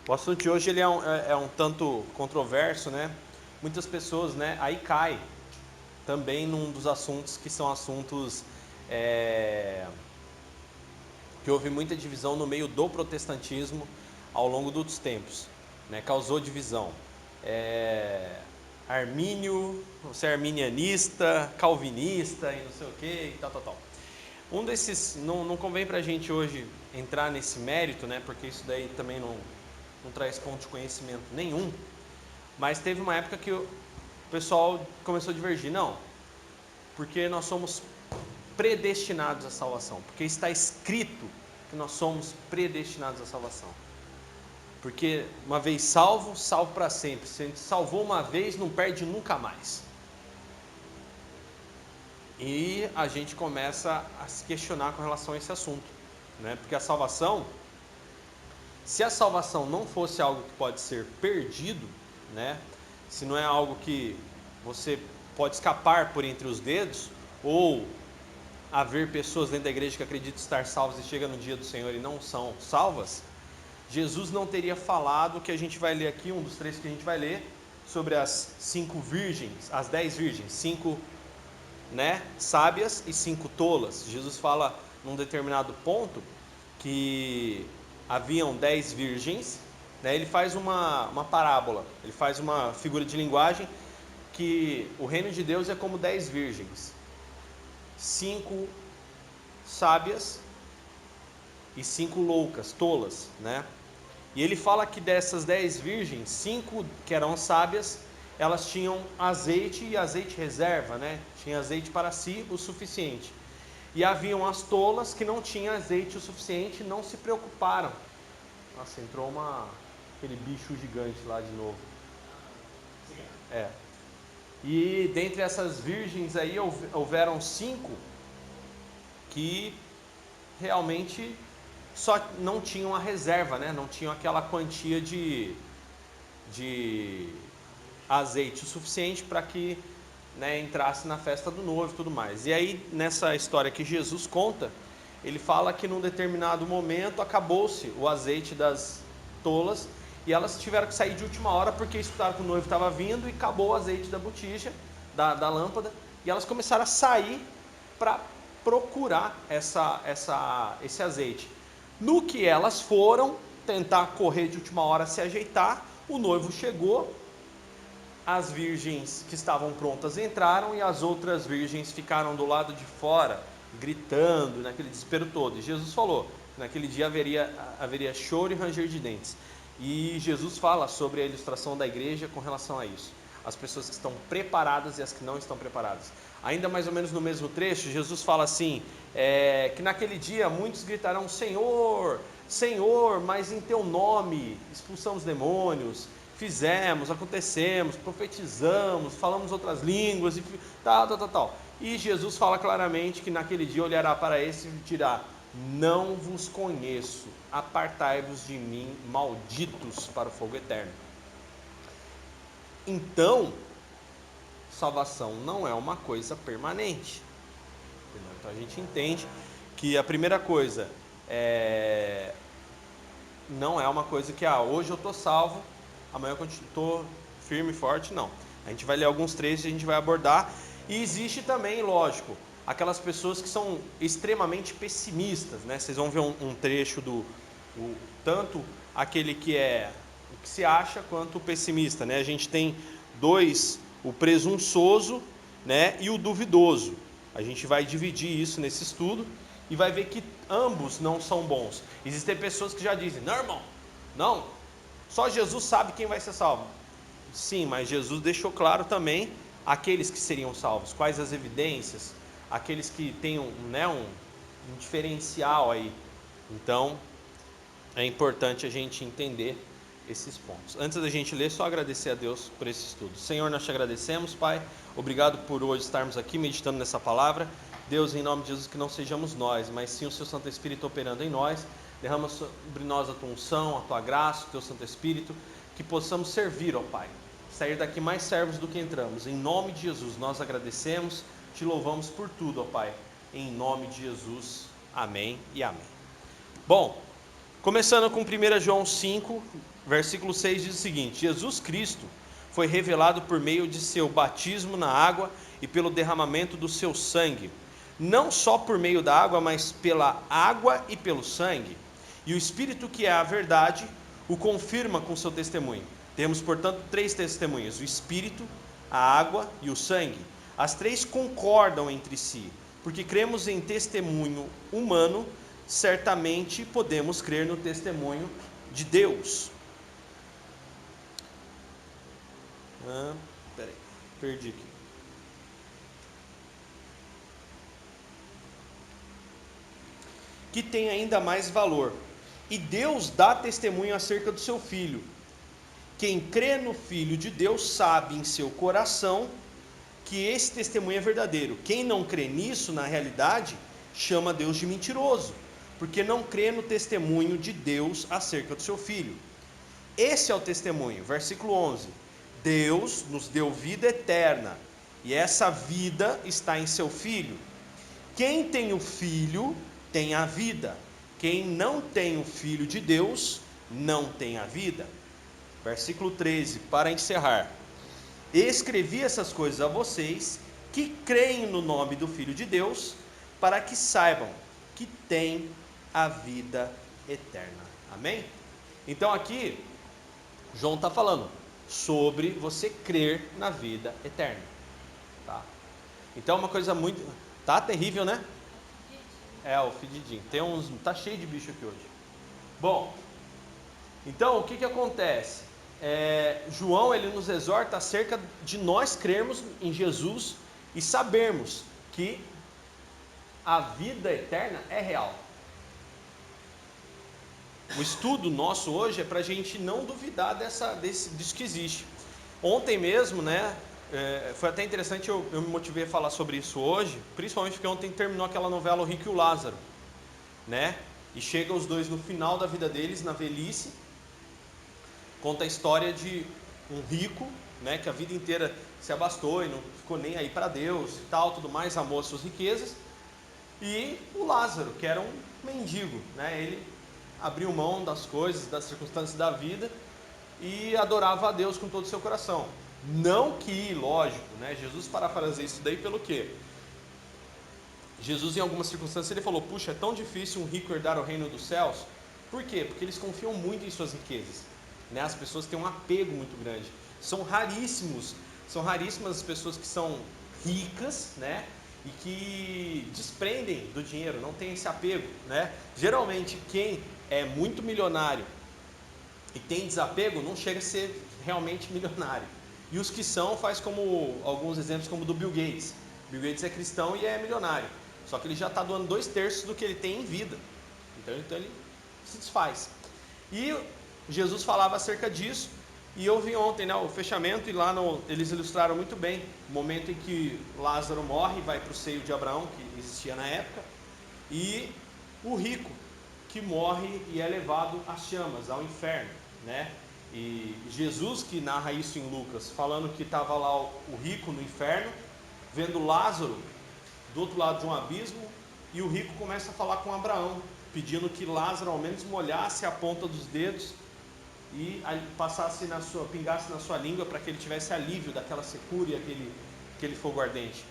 O assunto de hoje ele é um tanto controverso, né? Muitas pessoas, né, aí cai também num dos assuntos que são assuntos que houve muita divisão no meio do protestantismo ao longo dos tempos, né? Causou divisão. Armínio, você é arminianista, calvinista e não sei o que e tal. Um desses, não convém pra gente hoje entrar nesse mérito, né? Porque isso daí também não traz ponto de conhecimento nenhum. Mas teve uma época que o pessoal começou a divergir. Não, porque nós somos predestinados à salvação. Porque está escrito que nós somos predestinados à salvação. Porque uma vez salvo, salvo para sempre. Se a gente salvou uma vez, não perde nunca mais. E a gente começa a se questionar com relação a esse assunto, né? Porque a salvação, se a salvação não fosse algo que pode ser perdido, né? Se não é algo que você pode escapar por entre os dedos, ou haver pessoas dentro da igreja que acreditam estar salvas e chegam no dia do Senhor e não são salvas, Jesus não teria falado o que a gente vai ler aqui, um dos trechos que a gente vai ler, sobre as 5 virgens, as 10 virgens, 5, né, sábias e 5 tolas. Jesus fala num determinado ponto que haviam 10 virgens, né, ele faz uma parábola, ele faz uma figura de linguagem que o reino de Deus é como 10 virgens, 5 sábias e 5 loucas, tolas, né? E ele fala que dessas 10 virgens, 5 que eram sábias, elas tinham azeite e azeite reserva, né? Tinha azeite para si o suficiente. E haviam as tolas que não tinham azeite o suficiente e não se preocuparam. Nossa, entrou aquele bicho gigante lá de novo. E dentre essas virgens aí houveram 5 que realmente só não tinham a reserva, né? Não tinham aquela quantia de azeite o suficiente para que, né, entrasse na festa do noivo e tudo mais. E aí, nessa história que Jesus conta, ele fala que num determinado momento acabou-se o azeite das tolas e elas tiveram que sair de última hora porque escutaram que o noivo estava vindo e acabou o azeite da botija, da lâmpada, e elas começaram a sair para procurar esse azeite. No que elas foram tentar correr de última hora, se ajeitar, o noivo chegou, as virgens que estavam prontas entraram e as outras virgens ficaram do lado de fora, gritando, naquele desespero todo. E Jesus falou que naquele dia haveria choro e ranger de dentes. E Jesus fala sobre a ilustração da igreja com relação a isso. As pessoas que estão preparadas e as que não estão preparadas. Ainda mais ou menos no mesmo trecho, Jesus fala assim, que naquele dia muitos gritarão, Senhor, Senhor, mas em teu nome expulsamos demônios, fizemos, acontecemos, profetizamos, falamos outras línguas, e tal. E Jesus fala claramente que naquele dia olhará para esse e dirá, não vos conheço, apartai-vos de mim, malditos, para o fogo eterno. Então, salvação não é uma coisa permanente. Então a gente entende que a primeira coisa não é uma coisa que hoje eu estou salvo, amanhã eu estou firme e forte, não. A gente vai ler alguns trechos e a gente vai abordar. E existe também, lógico, aquelas pessoas que são extremamente pessimistas, né? Vocês vão ver um trecho tanto aquele que é o que se acha quanto o pessimista, né? A gente tem dois, o presunçoso, né, e o duvidoso. A gente vai dividir isso nesse estudo e vai ver que ambos não são bons. Existem pessoas que já dizem, não, irmão, não, só Jesus sabe quem vai ser salvo. Sim, mas Jesus deixou claro também aqueles que seriam salvos, quais as evidências, aqueles que têm um diferencial aí. Então, é importante a gente entender esses pontos. Antes da gente ler, só agradecer a Deus por esse estudo. Senhor, nós te agradecemos, Pai. Obrigado por hoje estarmos aqui meditando nessa palavra. Deus, em nome de Jesus, que não sejamos nós, mas sim o Seu Santo Espírito operando em nós. Derrama sobre nós a Tua unção, a Tua graça, o Teu Santo Espírito, que possamos servir, ó Pai. Sair daqui mais servos do que entramos. Em nome de Jesus, nós agradecemos, te louvamos por tudo, ó Pai. Em nome de Jesus, amém e amém. Bom, Começando com 1 João 5, versículo 6, diz o seguinte: Jesus Cristo foi revelado por meio de seu batismo na água e pelo derramamento do seu sangue, não só por meio da água, mas pela água e pelo sangue. E o Espírito, que é a verdade, o confirma com seu testemunho. Temos, portanto, 3 testemunhas: o Espírito, a água e o sangue. As 3 concordam entre si, porque cremos em testemunho humano, certamente podemos crer no testemunho de Deus. Peraí, perdi aqui. Que tem ainda mais valor. E Deus dá testemunho acerca do seu Filho. Quem crê no Filho de Deus sabe em seu coração que esse testemunho é verdadeiro. Quem não crê nisso, na realidade, chama Deus de mentiroso, porque não crê no testemunho de Deus acerca do seu Filho. Esse é o testemunho, versículo 11: Deus nos deu vida eterna, e essa vida está em seu Filho. Quem tem o Filho tem a vida. Quem não tem o Filho de Deus não tem a vida. Versículo 13, para encerrar: escrevi essas coisas a vocês que creem no nome do Filho de Deus, para que saibam que têm a vida eterna. Amém? Então aqui João está falando sobre você crer na vida eterna, tá? Então uma coisa muito... Tá terrível, né? O fedidinho. Tá cheio de bicho aqui hoje. Bom, então o que acontece? João, ele nos exorta acerca de nós crermos em Jesus e sabermos que a vida eterna é real. O estudo nosso hoje é para a gente não duvidar disso que existe. Ontem mesmo, né, foi até interessante, eu me motivei a falar sobre isso hoje, principalmente porque ontem terminou aquela novela O Rico e o Lázaro, né? E chega os dois no final da vida deles, na velhice. Conta a história de um rico, né, que a vida inteira se abastou e não ficou nem aí para Deus e tal, tudo mais, amou as suas riquezas. E o Lázaro, que era um mendigo, né? Ele abriu mão das coisas, das circunstâncias da vida e adorava a Deus com todo o seu coração. Não que, lógico, né? Jesus parafraseia isso daí pelo quê? Jesus, em algumas circunstâncias, ele falou: puxa, é tão difícil um rico herdar o reino dos céus. Por quê? Porque eles confiam muito em suas riquezas, né? As pessoas têm um apego muito grande. São raríssimas as pessoas que são ricas, né? E que desprendem do dinheiro, não tem esse apego, né? Geralmente quem é muito milionário e tem desapego não chega a ser realmente milionário. E os que são, faz como alguns exemplos, como o do Bill Gates. Bill Gates é cristão e é milionário, só que ele já está doando 2/3 do que ele tem em vida, então ele se desfaz. E Jesus falava acerca disso, e eu vi ontem, né, o fechamento, e lá eles ilustraram muito bem o momento em que Lázaro morre, vai para o seio de Abraão, que existia na época, e o rico que morre e é levado às chamas, ao inferno, né? E Jesus, que narra isso em Lucas, falando que estava lá o rico no inferno, vendo Lázaro do outro lado de um abismo, e o rico começa a falar com Abraão, pedindo que Lázaro ao menos molhasse a ponta dos dedos e pingasse na sua língua, para que ele tivesse alívio daquela secura e aquele fogo ardente.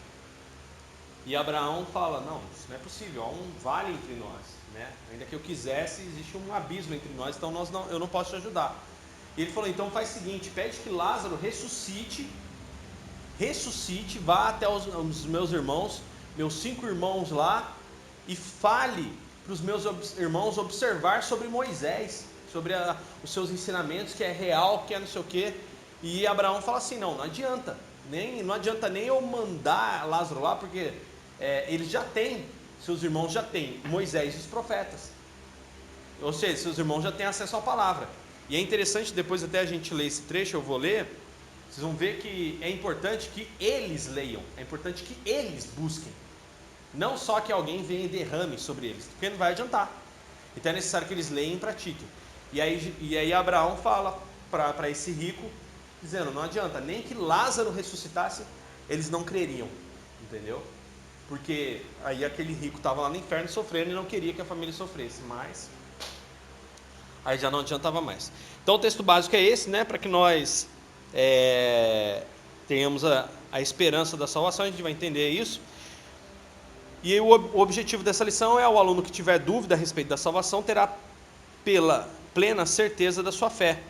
E Abraão fala: não, isso não é possível, há um vale entre nós, né? Ainda que eu quisesse, existe um abismo entre nós, então eu não posso te ajudar. E ele falou: então faz o seguinte, pede que Lázaro ressuscite, vá até os meus irmãos, meus 5 irmãos lá, e fale para os meus irmãos observar sobre Moisés, sobre os seus ensinamentos, que é real, que é não sei o quê. E Abraão fala assim: não adianta, não adianta nem eu mandar Lázaro lá, porque eles já têm, seus irmãos já têm Moisés e os profetas, ou seja, seus irmãos já têm acesso à palavra. E é interessante, depois até a gente ler esse trecho, eu vou ler, vocês vão ver que é importante que eles leiam, é importante que eles busquem, não só que alguém venha e derrame sobre eles, porque não vai adiantar. Então é necessário que eles leiam e pratiquem. E aí Abraão fala para esse rico, dizendo: não adianta, nem que Lázaro ressuscitasse, eles não creriam, entendeu? Porque aí aquele rico estava lá no inferno sofrendo e não queria que a família sofresse, mas Aí já não adiantava mais. Então o texto básico é esse, né? Para que nós tenhamos a esperança da salvação, a gente vai entender isso. E o objetivo dessa lição é o aluno que tiver dúvida a respeito da salvação terá pela plena certeza da sua fé.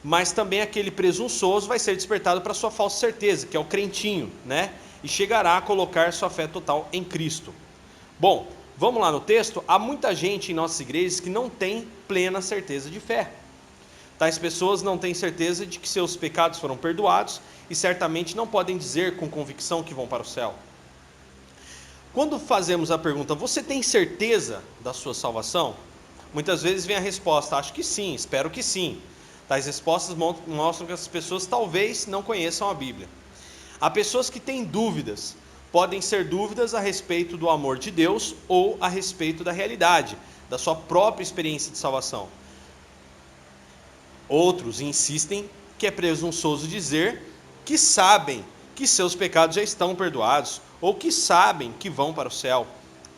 Mas também aquele presunçoso vai ser despertado para a sua falsa certeza, que é o crentinho, né? E chegará a colocar sua fé total em Cristo. Bom, vamos lá no texto. Há muita gente em nossas igrejas que não tem plena certeza de fé. Tais pessoas não têm certeza de que seus pecados foram perdoados e certamente não podem dizer com convicção que vão para o céu. Quando fazemos a pergunta, você tem certeza da sua salvação? Muitas vezes vem a resposta, acho que sim, espero que sim. Tais respostas mostram que as pessoas talvez não conheçam a Bíblia. Há pessoas que têm dúvidas. Podem ser dúvidas a respeito do amor de Deus ou a respeito da realidade, da sua própria experiência de salvação. Outros insistem que é presunçoso dizer que sabem que seus pecados já estão perdoados ou que sabem que vão para o céu.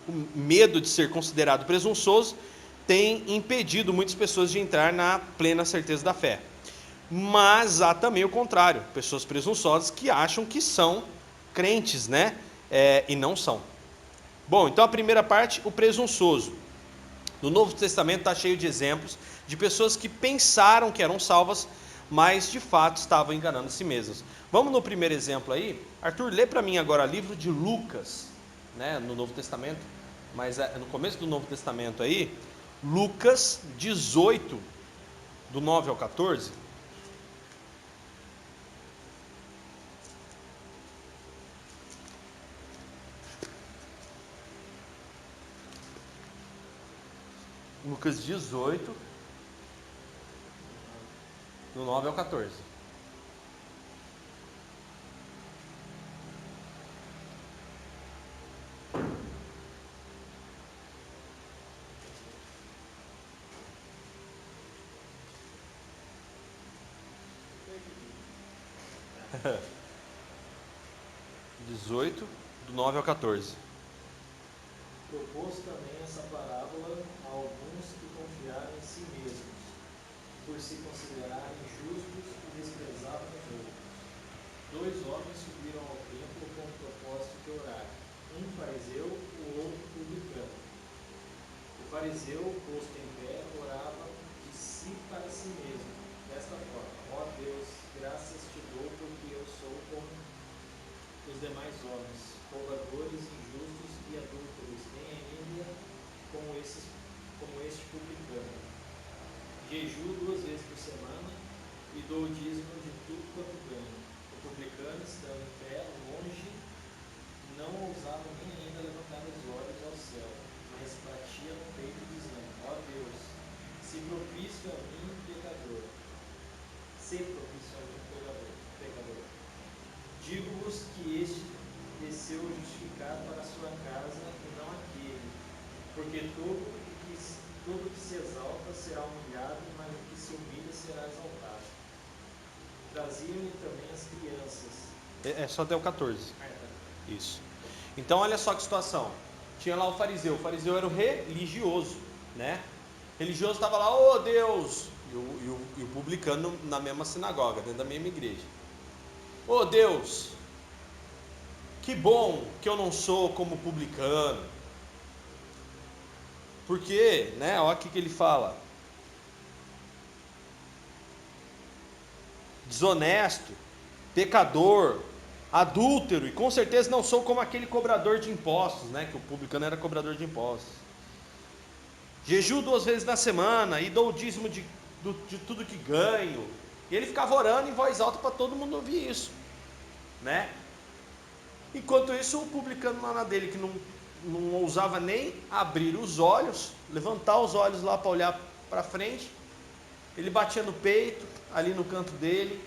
O medo de ser considerado presunçoso tem impedido muitas pessoas de entrar na plena certeza da fé. Mas há também o contrário, pessoas presunçosas que acham que são crentes, né? E não são. Bom, então a primeira parte, o presunçoso. No Novo Testamento está cheio de exemplos de pessoas que pensaram que eram salvas, mas de fato estavam enganando a si mesmas. Vamos no primeiro exemplo aí. Arthur, lê para mim agora o livro de Lucas, né, no Novo Testamento, mas no começo do Novo Testamento aí, Lucas 18, do 9 ao 14. Lucas 18, do 9 ao 14. (18) do 9 ao 14. Propôs também essa parábola a alguns que confiaram em si mesmos, por se considerarem justos e desprezavam os outros. 2 homens subiram ao templo com o propósito de orar, um fariseu, o outro publicano. O fariseu, posto em pé, orava de si para si mesmo, desta forma: ó Deus, graças te dou porque eu sou como os demais homens, roubadores, injustos e adúlteros, nem ainda como este publicano. Jejuo 2 vezes por semana e dou o dízimo de tudo quanto ganho. O publicano, estando em pé, longe, não ousava nem ainda levantar os olhos ao céu, mas batia no peito dizendo: ó Deus, se propício a mim, pecador. Se propício a mim, pecador. Digo-vos que este desceu justificado para a sua casa e não aquele, porque todo que se exalta será humilhado, mas o que se humilha será exaltado. Traziam-lhe também as crianças. Só até o 14. Isso. Então olha só que situação. Tinha lá o fariseu era o religioso, né? O religioso estava lá, oh Deus, e o publicano na mesma sinagoga, dentro da mesma igreja. Oh Deus, que bom que eu não sou como publicano. Porque, né, olha o que ele fala. Desonesto, pecador, adúltero, e com certeza não sou como aquele cobrador de impostos, né, que o publicano era cobrador de impostos. Jejuo 2 vezes na semana e dou o dízimo de tudo que ganho. E ele ficava orando em voz alta para todo mundo ouvir isso, né? Enquanto isso, o publicano lá na dele, que não ousava nem abrir os olhos, levantar os olhos lá para olhar para frente, ele batia no peito, ali no canto dele,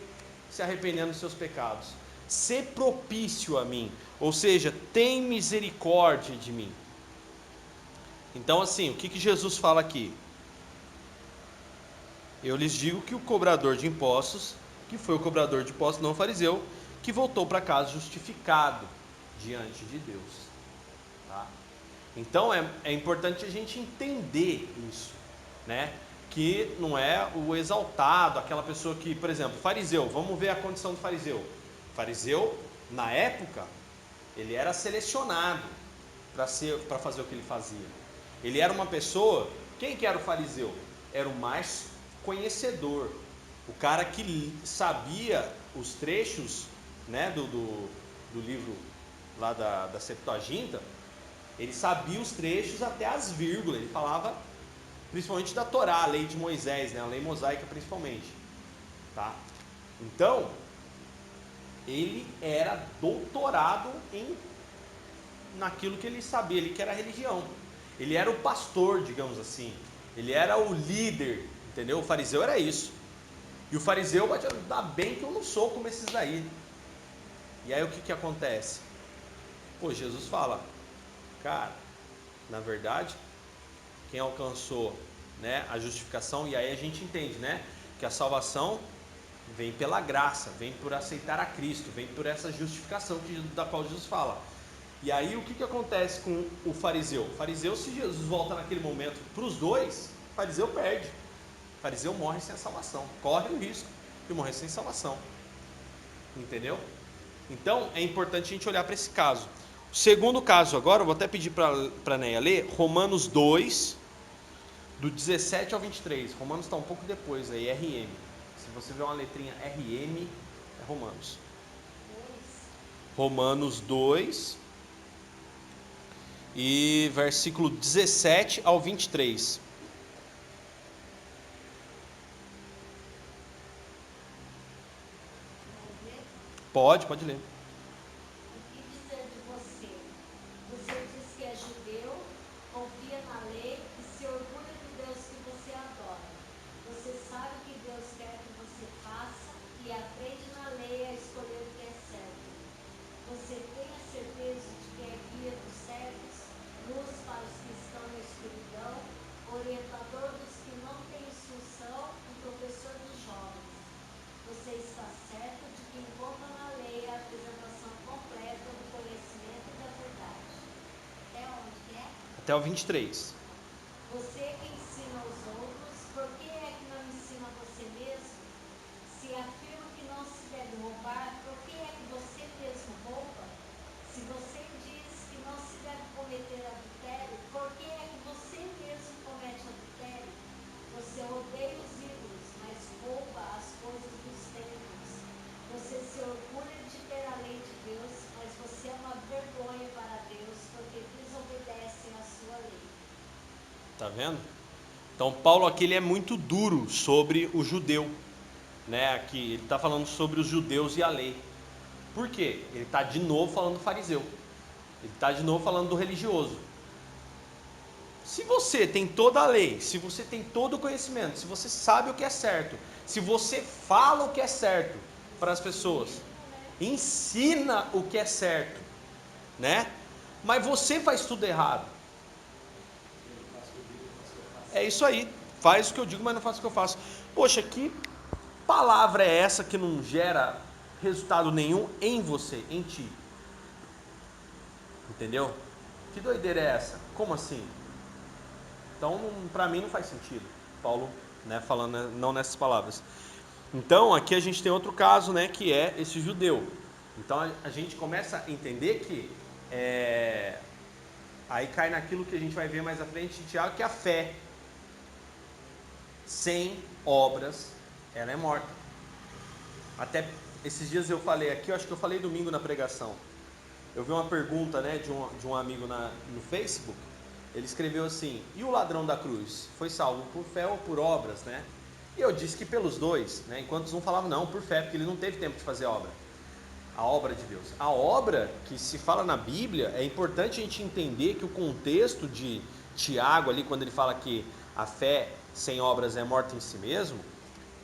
se arrependendo dos seus pecados. Sê propício a mim, ou seja, tem misericórdia de mim. Então assim, o que Jesus fala aqui? Eu lhes digo que o cobrador de impostos, que foi o cobrador de impostos, não o fariseu, que voltou para casa justificado diante de Deus. Tá? Então é importante a gente entender isso, né? que não é o exaltado, aquela pessoa que, por exemplo, fariseu, vamos ver a condição do fariseu. Fariseu, na época, ele era selecionado para fazer o que ele fazia. Ele era uma pessoa, quem que era o fariseu? Era o mais conhecedor, o cara que sabia os trechos, né, do livro lá da Septuaginta. Ele sabia os trechos até as vírgulas, ele falava principalmente da Torá, a lei de Moisés, né, a lei mosaica principalmente, tá? Então, ele era doutorado naquilo que ele sabia, ele que era a religião. Ele era o pastor, digamos assim. Ele era o líder, entendeu? O fariseu era isso. E o fariseu vai te dar bem que eu não sou como esses daí. E aí o que acontece? Pô, Jesus fala, cara, na verdade, quem alcançou, né, a justificação, e aí a gente entende, né, que a salvação vem pela graça, vem por aceitar a Cristo, vem por essa justificação da qual Jesus fala. E aí o que acontece com o fariseu? O fariseu, se Jesus volta naquele momento para os dois, o fariseu perde. O fariseu morre sem a salvação, corre o risco de morrer sem salvação. Entendeu? Então é importante a gente olhar para esse caso. O segundo caso agora, eu vou até pedir para a Neia ler, Romanos 2, do 17 ao 23. Romanos está um pouco depois aí, RM. Se você vê uma letrinha RM, é Romanos. Romanos 2, e versículo 17 ao 23. Pode ler. O que dizer de você? Você diz que é judeu, confia na lei e se orgulha do Deus que você adora. Você sabe que Deus quer que você faça e aprende na lei a escolher o que é certo. Você tem a certeza de que é guia dos cegos, luz para os que estão na escuridão, orientador dos que não têm instrução e professor dos jovens. Você está certo de que encontra na lei a apresentação completa do conhecimento e da verdade. Até onde é? Até o 23. Você que ensina aos outros, por que é que não ensina você mesmo? Se afirma que não se deve roubar, por que é que você mesmo rouba? Se você diz que não se deve cometer adultério, por que é que você mesmo comete adultério? Você odeia os ídolos, mas rouba as coisas dos templos. Você se orgulha de ter a lei de Deus, mas você é uma vergonha para Deus, porque desobedecem a sua lei. Tá vendo? Então Paulo aqui ele é muito duro sobre o judeu, né? Aqui ele está falando sobre os judeus e a lei. Por quê? Ele está de novo falando do fariseu. Ele está de novo falando do religioso. Se você tem toda a lei, se você tem todo o conhecimento, se você sabe o que é certo, se você fala o que é certo para as pessoas, ensina o que é certo, né? Mas você faz tudo errado. É isso aí, faz o que eu digo, mas não faz o que eu faço. Poxa, que palavra é essa que não gera resultado nenhum em você, em ti? Entendeu? Que doideira é essa? Como assim? Então, para mim não faz sentido. Paulo, né, falando não nessas palavras. Então, aqui a gente tem outro caso, né, que é esse judeu. Então, a gente começa a entender que aí cai naquilo que a gente vai ver mais à frente de Tiago, que é a fé sem obras, ela é morta. Até esses dias eu falei aqui, eu acho que eu falei domingo na pregação. Eu vi uma pergunta, né, de um amigo no Facebook. Ele escreveu assim: e o ladrão da cruz? Foi salvo por fé ou por obras, né? E eu disse que pelos dois, né? Enquanto um falava não, por fé, porque ele não teve tempo de fazer a obra. A obra de Deus. A obra que se fala na Bíblia, é importante a gente entender que o contexto de Tiago ali, quando ele fala que a fé sem obras é morta em si mesmo,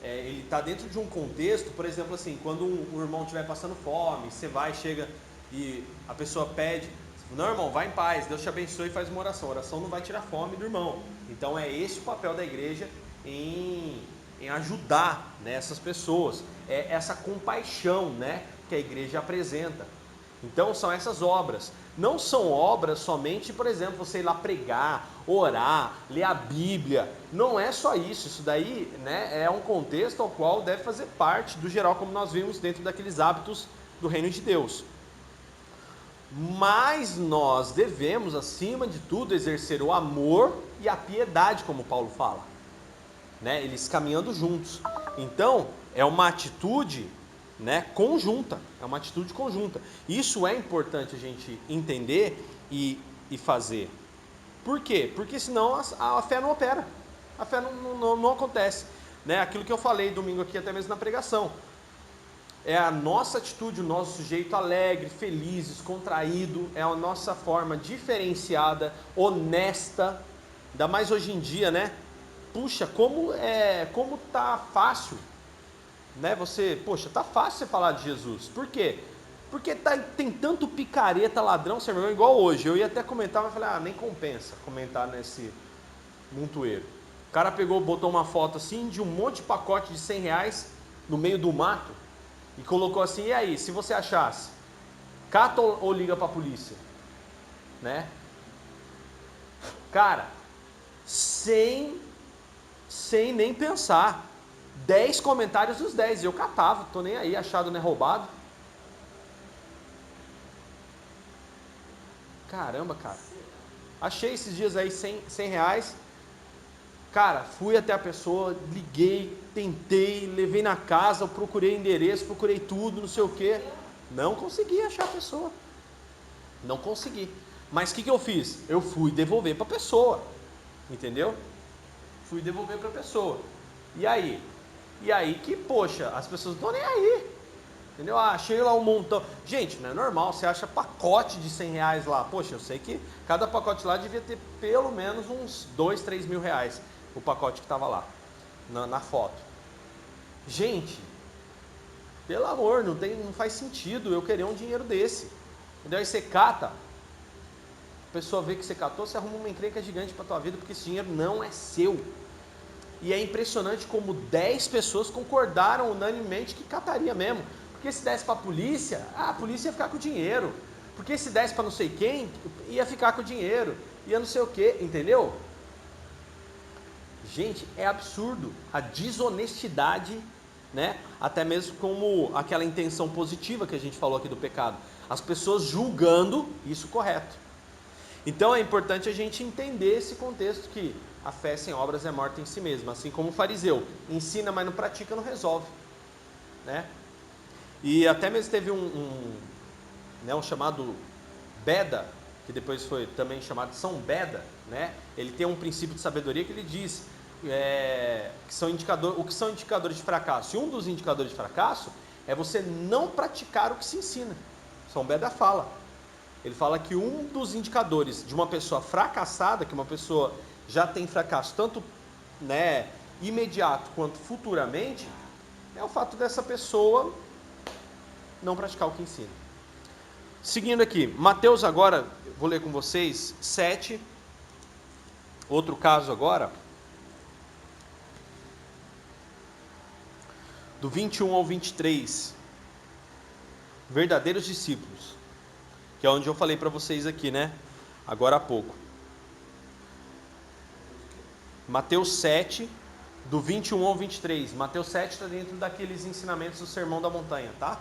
ele está dentro de um contexto, por exemplo assim, quando um irmão estiver passando fome, você vai, chega e a pessoa pede, não, irmão, vai em paz, Deus te abençoe e faz uma oração. A oração não vai tirar fome do irmão. Então é esse o papel da igreja em ajudar, né, essas pessoas. É essa compaixão, né, que a igreja apresenta. Então são essas obras. não são obras somente, por exemplo, você ir lá pregar, orar, ler a Bíblia. Não é só isso. Isso daí, né, é um contexto ao qual deve fazer parte do geral, como nós vimos dentro daqueles hábitos do reino de Deus. Mas nós devemos, acima de tudo, exercer o amor e a piedade, como Paulo fala, né? Eles caminhando juntos. Então, é uma atitude, né, conjunta, é uma atitude conjunta. Isso é importante a gente entender e fazer. Por quê? Porque senão a fé não opera, a fé não acontece, né? Aquilo que eu falei domingo aqui, até mesmo na pregação. É a nossa atitude, o nosso jeito alegre, feliz, descontraído, é a nossa forma diferenciada, honesta, ainda mais hoje em dia, né? Puxa, como tá fácil, né? Tá fácil você falar de Jesus. Por quê? Porque tem tanto picareta, ladrão, sem vergonha, igual hoje. Eu ia até comentar, mas falei, nem compensa comentar nesse montoeiro. O cara botou uma foto assim de um monte de pacote de R$100 no meio do mato e colocou assim: e aí, se você achasse, cata ou liga pra polícia, né? Cara, sem nem pensar, 10 comentários dos 10, eu catava, tô nem aí, achado não é roubado. Caramba, cara, achei esses dias aí R$100, cara, fui até a pessoa, liguei, tentei, levei na casa, eu procurei endereço, procurei tudo, não sei o que, não consegui achar a pessoa, não consegui. Mas o que eu fiz? Eu fui devolver para a pessoa, entendeu? Fui devolver para a pessoa. E aí que, poxa, as pessoas não estão nem aí, entendeu? Achei lá um montão. Gente, não é normal, você acha pacote de R$100 lá. Poxa, eu sei que cada pacote lá devia ter pelo menos uns 2, 3 mil reais, o pacote que estava lá, na foto. Gente, pelo amor, não faz sentido eu querer um dinheiro desse. Entendeu? Aí você cata, a pessoa vê que você catou, você arruma uma encrenca gigante para tua vida, porque esse dinheiro não é seu. E é impressionante como 10 pessoas concordaram unanimemente que cataria mesmo. Porque se desse para a polícia ia ficar com o dinheiro. Porque se desse para não sei quem, ia ficar com o dinheiro. Ia não sei o que, entendeu? Gente, é absurdo a desonestidade, né? Até mesmo como aquela intenção positiva que a gente falou aqui do pecado. As pessoas julgando isso correto. Então é importante a gente entender esse contexto que a fé sem obras é morta em si mesma. Assim como o fariseu ensina, mas não pratica, não resolve, né? E até mesmo teve um chamado Beda, que depois foi também chamado São Beda, né? Ele tem um princípio de sabedoria que ele diz que são indicadores de fracasso. E um dos indicadores de fracasso é você não praticar o que se ensina. São Beda fala. Ele fala que um dos indicadores de uma pessoa fracassada, que uma pessoa já tem fracasso tanto, né, imediato quanto futuramente, é o fato dessa pessoa não praticar o que ensina. Seguindo aqui, Mateus agora, vou ler com vocês, 7, outro caso agora, do 21 ao 23, verdadeiros discípulos, que é onde eu falei para vocês aqui, né, agora há pouco. Mateus 7, do 21 ao 23, Mateus 7 está dentro daqueles ensinamentos do Sermão da Montanha, tá?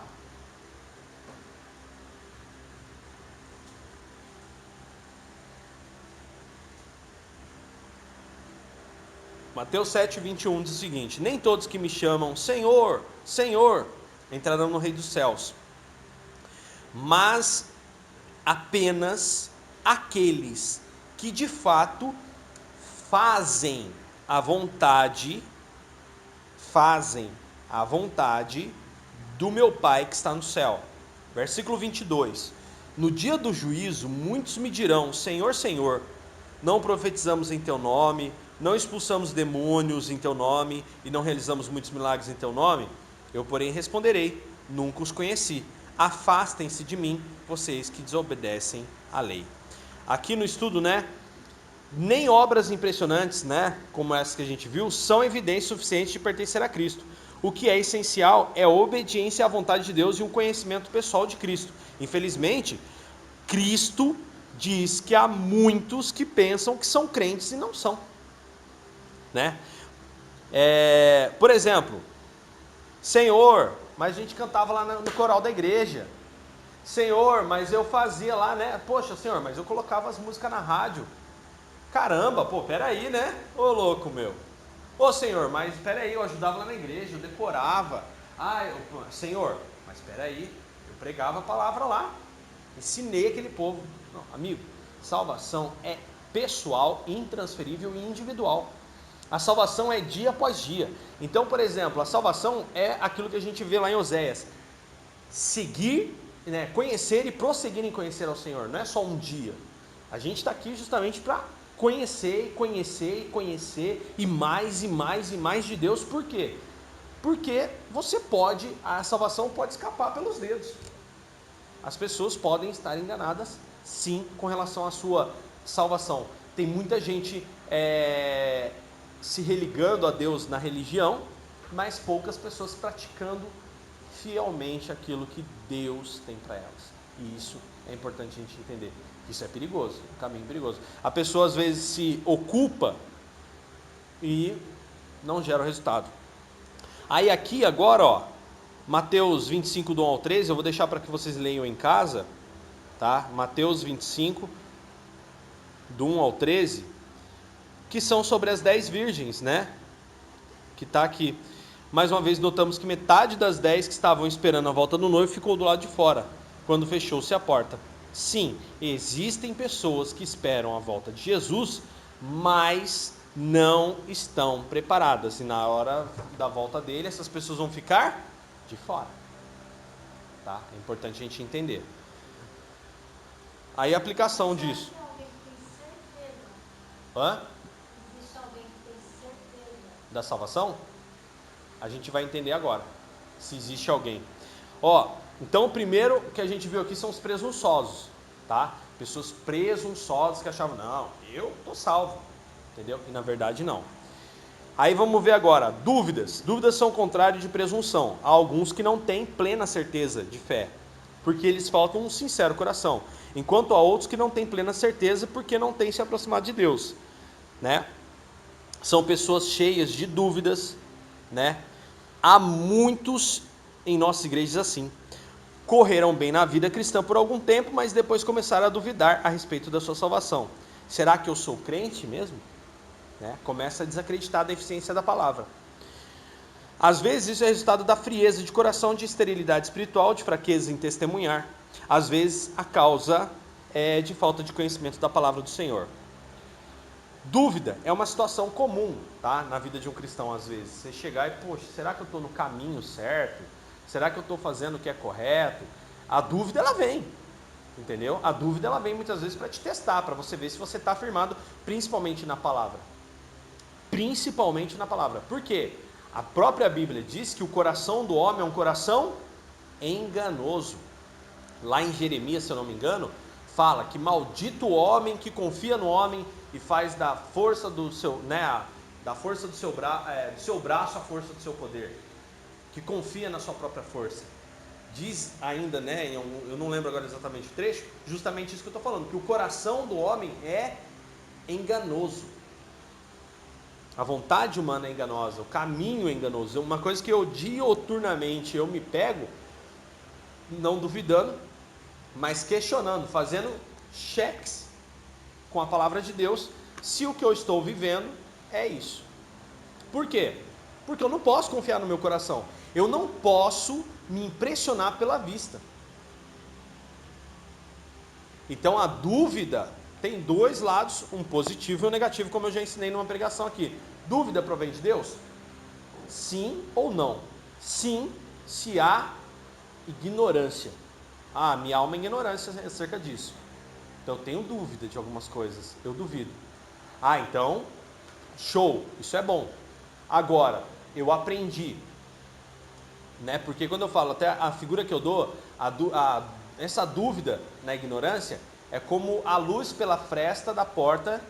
Mateus 7, 21 diz o seguinte: nem todos que me chamam Senhor, Senhor, entrarão no reino dos céus, mas apenas aqueles que de fato fazem a vontade do meu Pai que está no céu. Versículo 22. No dia do juízo, muitos me dirão: Senhor, Senhor, não profetizamos em teu nome, não expulsamos demônios em teu nome e não realizamos muitos milagres em teu nome? Eu, porém, responderei: nunca os conheci. Afastem-se de mim, vocês que desobedecem à lei. Aqui no estudo, né, nem obras impressionantes, né, como essa que a gente viu, são evidência suficiente de pertencer a Cristo. O que é essencial é a obediência à vontade de Deus e um conhecimento pessoal de Cristo. Infelizmente, Cristo diz que há muitos que pensam que são crentes e não são, né? Por exemplo, Senhor, mas a gente cantava lá no coral da igreja. Senhor, mas eu fazia lá, né? Poxa, Senhor, mas eu colocava as músicas na rádio. Caramba, pô, peraí, né? Ô louco meu. Ô Senhor, mas peraí, eu ajudava lá na igreja, eu decorava. Senhor, mas peraí, eu pregava a palavra lá. Ensinei aquele povo. Não, amigo, salvação é pessoal, intransferível e individual. A salvação é dia após dia. Então, por exemplo, a salvação é aquilo que a gente vê lá em Oséias. Seguir, né, conhecer e prosseguir em conhecer ao Senhor. Não é só um dia. A gente está aqui justamente para conhecer e mais de Deus. Por quê? Porque a salvação pode escapar pelos dedos. As pessoas podem estar enganadas, sim, com relação à sua salvação. Tem muita gente se religando a Deus na religião, mas poucas pessoas praticando fielmente aquilo que Deus tem para elas. E isso é importante a gente entender. Isso é perigoso, um caminho perigoso. A pessoa às vezes se ocupa e não gera o resultado. Aí aqui agora, ó, Mateus 25, do 1 ao 13, eu vou deixar para que vocês leiam em casa, tá? Mateus 25, do 1 ao 13, que são sobre as 10 virgens, né? Que está aqui. Mais uma vez notamos que metade das 10 que estavam esperando a volta do noivo ficou do lado de fora, quando fechou-se a porta. Sim, existem pessoas que esperam a volta de Jesus, mas não estão preparadas. E na hora da volta dele, essas pessoas vão ficar de fora. Tá? É importante a gente entender. Aí a aplicação disso. Hã? Existe alguém que tem certeza Da salvação? A gente vai entender agora, se existe alguém. Ó, então o primeiro que a gente viu aqui são os presunçosos, tá? Pessoas presunçosas que achavam, não, eu tô salvo, entendeu? E na verdade não. Aí vamos ver agora, dúvidas. Dúvidas são o contrário de presunção. Há alguns que não têm plena certeza de fé, porque eles faltam um sincero coração. Enquanto há outros que não têm plena certeza porque não têm se aproximado de Deus, né? São pessoas cheias de dúvidas, né? Há muitos em nossas igrejas assim. Correram bem na vida cristã por algum tempo, mas depois começaram a duvidar a respeito da sua salvação. Será que eu sou crente mesmo? Né? Começa a desacreditar da eficiência da palavra. Às vezes isso é resultado da frieza de coração, de esterilidade espiritual, de fraqueza em testemunhar. Às vezes a causa é de falta de conhecimento da palavra do Senhor. Dúvida é uma situação comum, tá? Na vida de um cristão às vezes. Você chegar e, poxa, será que eu estou no caminho certo? Será que eu estou fazendo o que é correto? A dúvida ela vem, entendeu? A dúvida ela vem muitas vezes para te testar, para você ver se você está firmado, principalmente na palavra. Principalmente na palavra. Por quê? A própria Bíblia diz que o coração do homem é um coração enganoso. Lá em Jeremias, se eu não me engano, fala que maldito o homem que confia no homem e faz da força do seu, né, da força do seu braço a força do seu poder, que confia na sua própria força. Diz ainda, né, eu não lembro agora exatamente o trecho, justamente isso que eu estou falando, que o coração do homem é enganoso. A vontade humana é enganosa, o caminho é enganoso. Uma coisa que eu dioturnamente eu me pego, não duvidando, mas questionando, fazendo cheques com a palavra de Deus, se o que eu estou vivendo é isso. Por quê? Porque eu não posso confiar no meu coração. Eu não posso me impressionar pela vista. Então a dúvida tem dois lados, um positivo e um negativo, como eu já ensinei numa pregação aqui. Dúvida provém de Deus? Sim ou não? Sim, se há ignorância. Ah, minha alma é ignorância acerca disso. Então eu tenho dúvida de algumas coisas, eu duvido. Ah, então, show, isso é bom. Agora, eu aprendi, né? Porque quando eu falo, até a figura que eu dou, essa dúvida na ignorância é como a luz pela fresta da porta,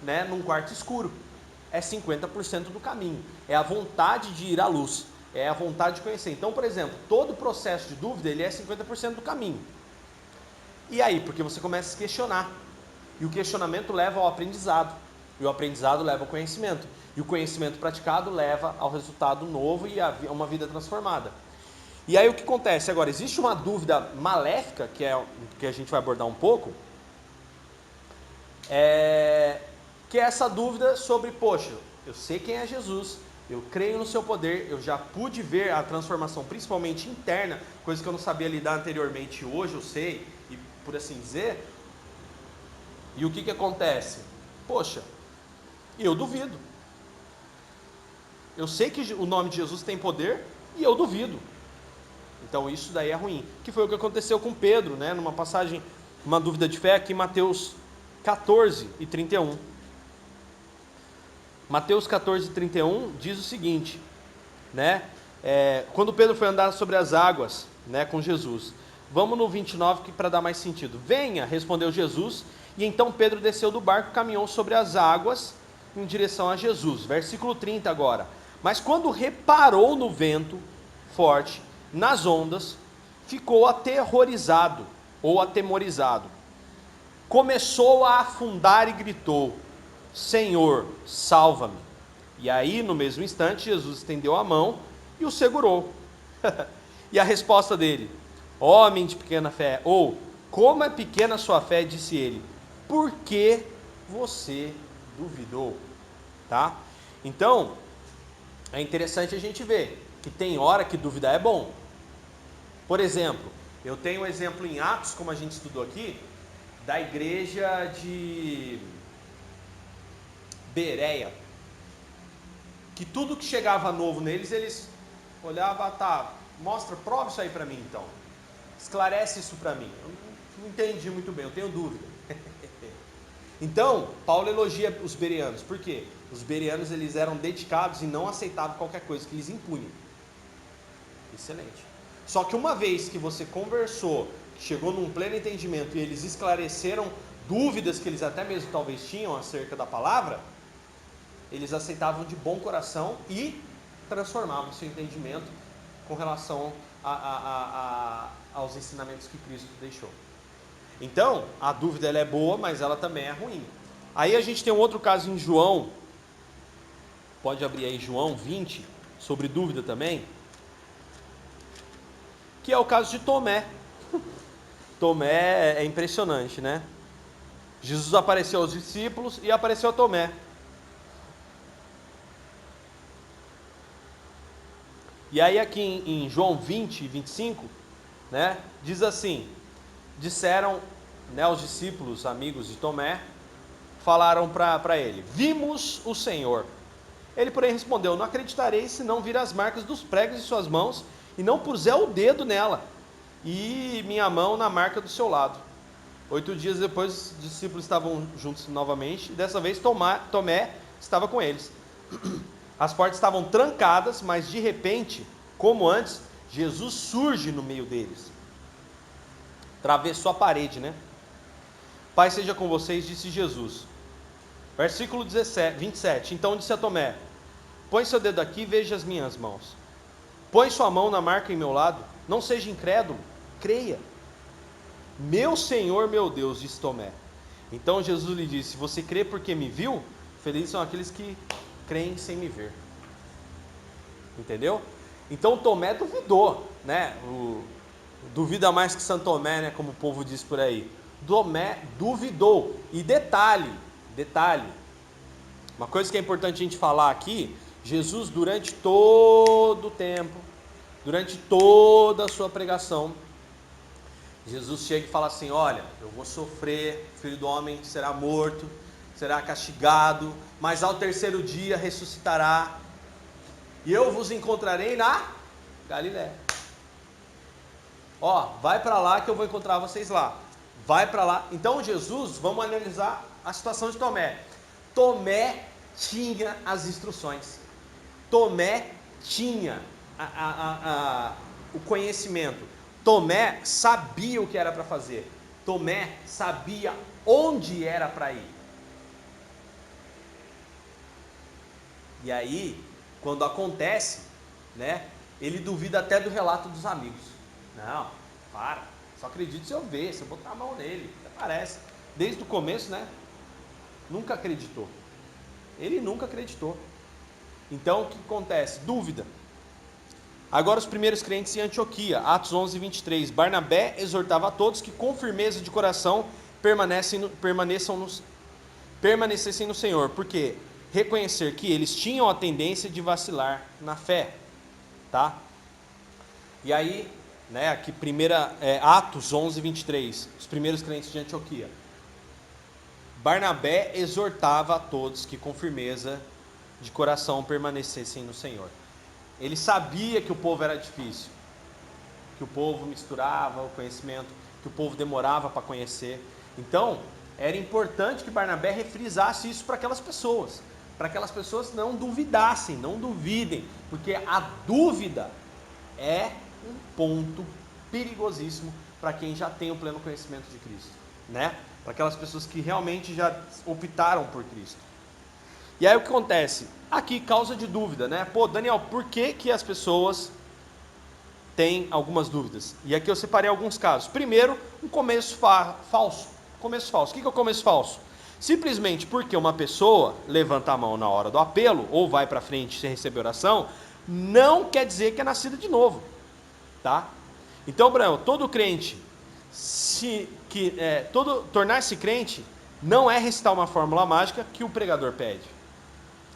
né, num quarto escuro. É 50% do caminho. É a vontade de ir à luz. É a vontade de conhecer. Então, por exemplo, todo processo de dúvida, ele é 50% do caminho. E aí? Porque você começa a se questionar. E o questionamento leva ao aprendizado. E o aprendizado leva ao conhecimento. E o conhecimento praticado leva ao resultado novo e a uma vida transformada. E aí o que acontece agora? Existe uma dúvida maléfica, que é o que a gente vai abordar um pouco, que é essa dúvida sobre, poxa, eu sei quem é Jesus, eu creio no seu poder, eu já pude ver a transformação, principalmente interna, coisa que eu não sabia lidar anteriormente, hoje eu sei, e por assim dizer. E o que acontece? Poxa, eu duvido. Eu sei que o nome de Jesus tem poder e eu duvido. Então isso daí é ruim. Que foi o que aconteceu com Pedro, né? Numa passagem, uma dúvida de fé aqui em Mateus 14 e 31. Mateus 14 e 31 diz o seguinte, né? Quando Pedro foi andar sobre as águas, né, com Jesus. Vamos no 29 para dar mais sentido. Venha, respondeu Jesus, e então Pedro desceu do barco e caminhou sobre as águas em direção a Jesus. Versículo 30 agora. Mas quando reparou no vento forte, nas ondas, ficou aterrorizado ou atemorizado. Começou a afundar e gritou: Senhor, salva-me. E aí, no mesmo instante, Jesus estendeu a mão e o segurou. E a resposta dele: homem de pequena fé, ou como é pequena a sua fé, disse ele, por que você duvidou? Tá? Então, é interessante a gente ver que tem hora que duvidar é bom. Por exemplo, eu tenho um exemplo em Atos, como a gente estudou aqui, da igreja de Bereia, que tudo que chegava novo neles, eles olhavam, tá, mostra, prova isso aí para mim então, esclarece isso para mim, eu não entendi muito bem, eu tenho dúvida. Então, Paulo elogia os bereanos, por quê? Os bereanos, eles eram dedicados e não aceitavam qualquer coisa que lhes impunha. Excelente. Só que uma vez que você conversou, chegou num pleno entendimento e eles esclareceram dúvidas que eles até mesmo talvez tinham acerca da palavra, eles aceitavam de bom coração e transformavam seu entendimento com relação aos ensinamentos que Cristo deixou. Então, a dúvida ela é boa, mas ela também é ruim. Aí a gente tem um outro caso em João, pode abrir aí João 20, sobre dúvida também, que é o caso de Tomé. Tomé é impressionante, né? Jesus apareceu aos discípulos e apareceu a Tomé. E aí aqui em João 20 e 25, né, diz assim, disseram, né, os discípulos, amigos de Tomé, falaram para ele, vimos o Senhor. Ele, porém, respondeu, não acreditarei se não vir as marcas dos pregos em suas mãos e não puser o dedo nela e minha mão na marca do seu lado. 8 dias depois, os discípulos estavam juntos novamente e dessa vez Tomé estava com eles. As portas estavam trancadas, mas de repente, como antes, Jesus surge no meio deles. Atravessou a parede, né? Pai seja com vocês, disse Jesus. Versículo 27. Então disse a Tomé, põe seu dedo aqui e veja as minhas mãos. Põe sua mão na marca em meu lado. Não seja incrédulo, creia. Meu Senhor, meu Deus, disse Tomé. Então Jesus lhe disse, você crê porque me viu? Felizes são aqueles que creem sem me ver. Entendeu? Então Tomé duvidou, né? Duvida mais que Santo Tomé, né? Como o povo diz por aí. Tomé duvidou. E detalhe, uma coisa que é importante a gente falar aqui, Jesus durante todo o tempo, durante toda a sua pregação, Jesus chega e fala assim, olha, eu vou sofrer, o Filho do Homem será morto, será castigado, mas ao terceiro dia ressuscitará, e eu vos encontrarei na Galiléia. Ó, vai para lá que eu vou encontrar vocês lá. Vai para lá. Então Jesus, vamos analisar a situação de Tomé. Tomé tinha as instruções. Tomé tinha o conhecimento. Tomé sabia o que era para fazer. Tomé sabia onde era para ir. E aí, quando acontece, né, ele duvida até do relato dos amigos. Não, para. Só acredito se eu ver, se eu botar a mão nele. Parece. Desde o começo, né? Nunca acreditou. Ele nunca acreditou. Então, o que acontece? Dúvida. Agora os primeiros crentes em Antioquia, Atos 11, 23. Barnabé exortava a todos que com firmeza de coração permanecessem no Senhor, porque reconhecer que eles tinham a tendência de vacilar na fé, tá? E aí, né, aqui Atos 11, 23, os primeiros crentes de Antioquia. Barnabé exortava a todos que com firmeza de coração permanecessem no Senhor. Ele sabia que o povo era difícil, que o povo misturava o conhecimento, que o povo demorava para conhecer. Então, era importante que Barnabé refrisasse isso para aquelas pessoas não duvidassem, não duvidem, porque a dúvida é um ponto perigosíssimo para quem já tem o pleno conhecimento de Cristo, né? Para aquelas pessoas que realmente já optaram por Cristo. E aí o que acontece? Aqui, causa de dúvida, né? Pô, Daniel, por que as pessoas têm algumas dúvidas? E aqui eu separei alguns casos. Primeiro, um começo falso. Começo falso. O que é o começo falso? Simplesmente porque uma pessoa levanta a mão na hora do apelo, ou vai para frente sem receber oração, não quer dizer que é nascida de novo, tá? Então, Branco, todo crente, tornar-se crente, não é recitar uma fórmula mágica que o pregador pede.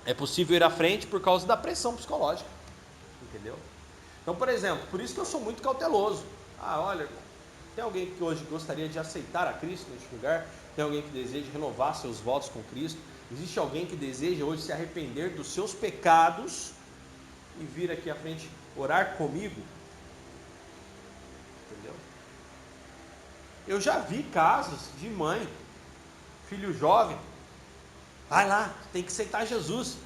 É possível ir à frente por causa da pressão psicológica, entendeu? Então, por exemplo, por isso que eu sou muito cauteloso. Olha, tem alguém que hoje gostaria de aceitar a Cristo neste lugar? Tem alguém que deseja renovar seus votos com Cristo? Existe alguém que deseja hoje se arrepender dos seus pecados e vir aqui à frente orar comigo? Entendeu? Eu já vi casos de mãe, filho jovem, vai lá, tem que aceitar Jesus.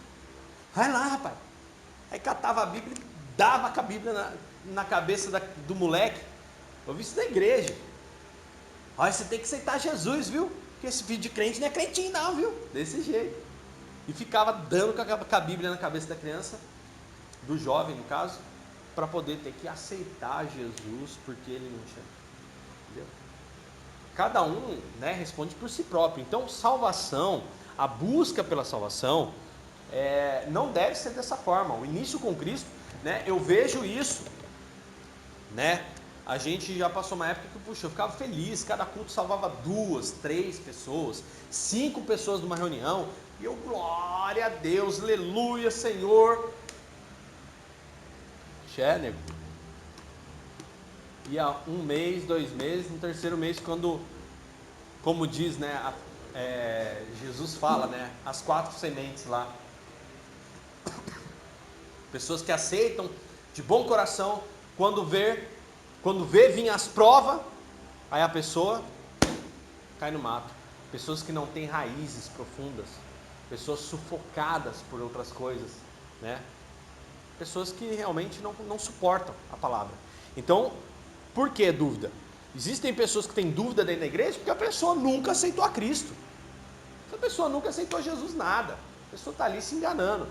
Vai lá, rapaz. Aí catava a Bíblia e dava com a Bíblia na cabeça do moleque. Eu vi isso na igreja. Olha, você tem que aceitar Jesus, viu? Porque esse filho de crente não é crentinho não, viu? Desse jeito. E ficava dando com a Bíblia na cabeça da criança, do jovem no caso, para poder ter que aceitar Jesus, porque ele não tinha. Entendeu? Cada um, né, responde por si próprio. Então, salvação, a busca pela salvação, não deve ser dessa forma. O início com Cristo, né, eu vejo isso, né? A gente já passou uma época que, eu ficava feliz, cada culto salvava 2, 3 pessoas, 5 pessoas numa reunião, e eu, glória a Deus, aleluia, Senhor. Nego. E há 1 mês, 2 meses, no terceiro mês, quando, como diz, né, Jesus fala, né, as 4 sementes lá. Pessoas que aceitam de bom coração, quando vê vir as provas, aí a pessoa cai no mato. Pessoas que não têm raízes profundas, pessoas sufocadas por outras coisas, né? Pessoas que realmente não suportam a palavra. Então, por que dúvida? Existem pessoas que têm dúvida dentro da igreja porque a pessoa nunca aceitou a Cristo. A pessoa nunca aceitou Jesus nada. A pessoa está ali se enganando.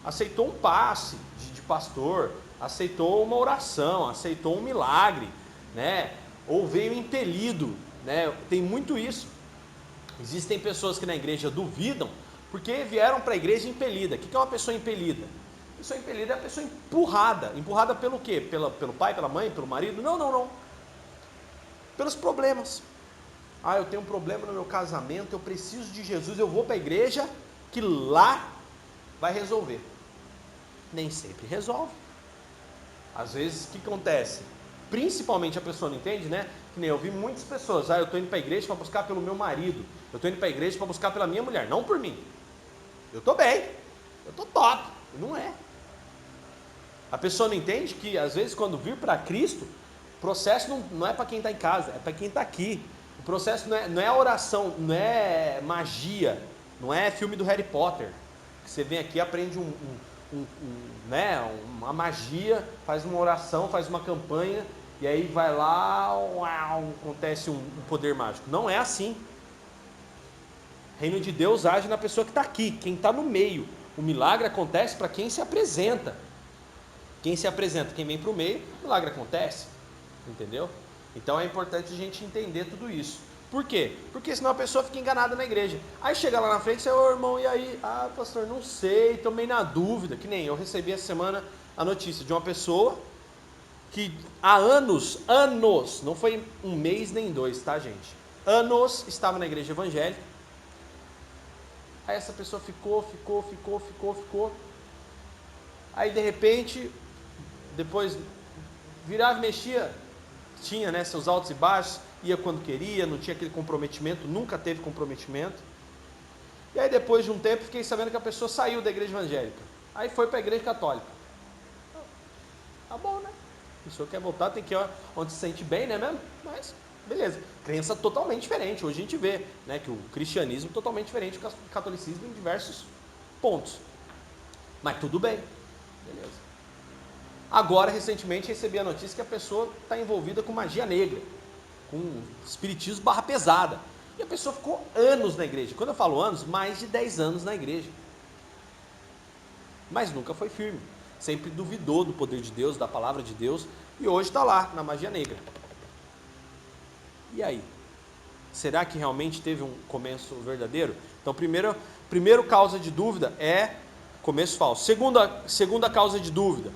Aceitou um passe de pastor, aceitou uma oração, aceitou um milagre, né? Ou veio impelido, né? Tem muito isso. Existem pessoas que na igreja duvidam porque vieram para a igreja impelida. O que é uma pessoa impelida? A pessoa impelida é a pessoa empurrada. Empurrada pelo quê? Pelo pai, pela mãe, pelo marido? Não. Pelos problemas. Eu tenho um problema no meu casamento, eu preciso de Jesus, eu vou para a igreja que lá vai resolver. Nem sempre resolve. Às vezes, o que acontece? Principalmente a pessoa não entende, né? Que nem eu vi muitas pessoas, eu estou indo para a igreja para buscar pelo meu marido, eu estou indo para a igreja para buscar pela minha mulher, não por mim. Eu estou bem, eu estou top. Não é. A pessoa não entende que, às vezes, quando vir para Cristo, o processo não é para quem está em casa, é para quem está aqui. O processo não é oração, não é magia, não é filme do Harry Potter. Que você vem aqui e aprende uma magia, faz uma oração, faz uma campanha, e aí vai lá, acontece um poder mágico. Não é assim. O reino de Deus age na pessoa que está aqui, quem está no meio. O milagre acontece para quem se apresenta. Quem se apresenta, quem vem para o meio, o milagre acontece. Entendeu? Então é importante a gente entender tudo isso. Por quê? Porque senão a pessoa fica enganada na igreja. Aí chega lá na frente e diz, ô irmão, e aí? Ah, pastor, não sei, tô meio na dúvida. Que nem eu recebi essa semana a notícia de uma pessoa que há anos, não foi um mês nem dois, tá gente? Anos estava na igreja evangélica. Aí essa pessoa ficou. Aí de repente, depois virava e mexia, tinha, né, seus altos e baixos, ia quando queria, não tinha aquele comprometimento, nunca teve comprometimento. E aí depois de um tempo fiquei sabendo que a pessoa saiu da igreja evangélica. Aí foi para a igreja católica. Tá bom, né? A pessoa quer voltar, tem que ir onde se sente bem, né mesmo? Mas, beleza. Crença totalmente diferente. Hoje a gente vê, né, que o cristianismo é totalmente diferente do catolicismo em diversos pontos. Mas tudo bem. Beleza. Agora, recentemente, recebi a notícia que a pessoa está envolvida com magia negra, com espiritismo barra pesada. E a pessoa ficou anos na igreja. Quando eu falo anos, mais de 10 anos na igreja. Mas nunca foi firme. Sempre duvidou do poder de Deus, da palavra de Deus. E hoje está lá, na magia negra. E aí? Será que realmente teve um começo verdadeiro? Então, primeiro causa de dúvida é começo falso. Segunda causa de dúvida,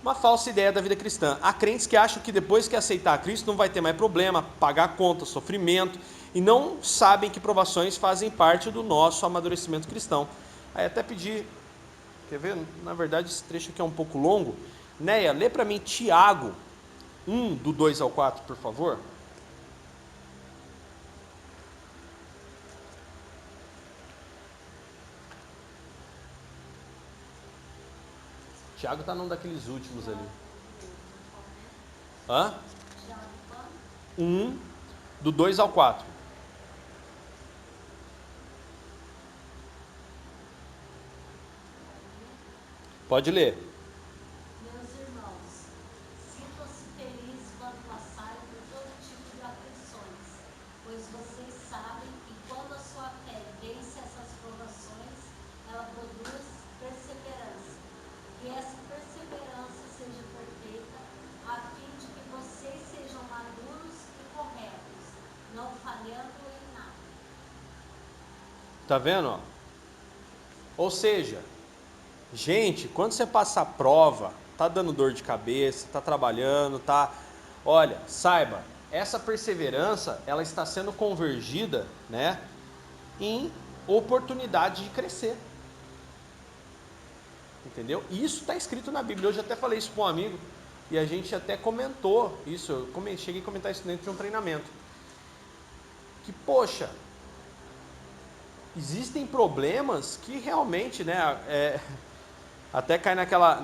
uma falsa ideia da vida cristã. Há crentes que acham que depois que aceitar Cristo não vai ter mais problema, pagar conta, sofrimento, e não sabem que provações fazem parte do nosso amadurecimento cristão. Aí até pedi, quer ver? Na verdade esse trecho aqui é um pouco longo. Neia, lê para mim Tiago 1, do 2 ao 4, por favor. Tiago está num daqueles últimos ali. Hã? 1, do 2 ao 4. Pode ler. Meus irmãos, sintam-se felizes quando passarem por todo tipo de aflições, pois vocês sabem que quando a sua fé vence essas provações, ela produz perseverança. Que essa perseverança seja perfeita, a fim de que vocês sejam maduros e corretos, não falhando em nada. Tá vendo? Ó? Ou seja, gente, quando você passar prova, tá dando dor de cabeça, tá trabalhando, tá... Olha, saiba, essa perseverança, ela está sendo convergida, né, em oportunidade de crescer. Entendeu? Isso está escrito na Bíblia. Eu já até falei isso para um amigo e a gente até comentou isso. Eu cheguei a comentar isso dentro de um treinamento. Que, poxa, existem problemas que realmente, né, até cai naquela,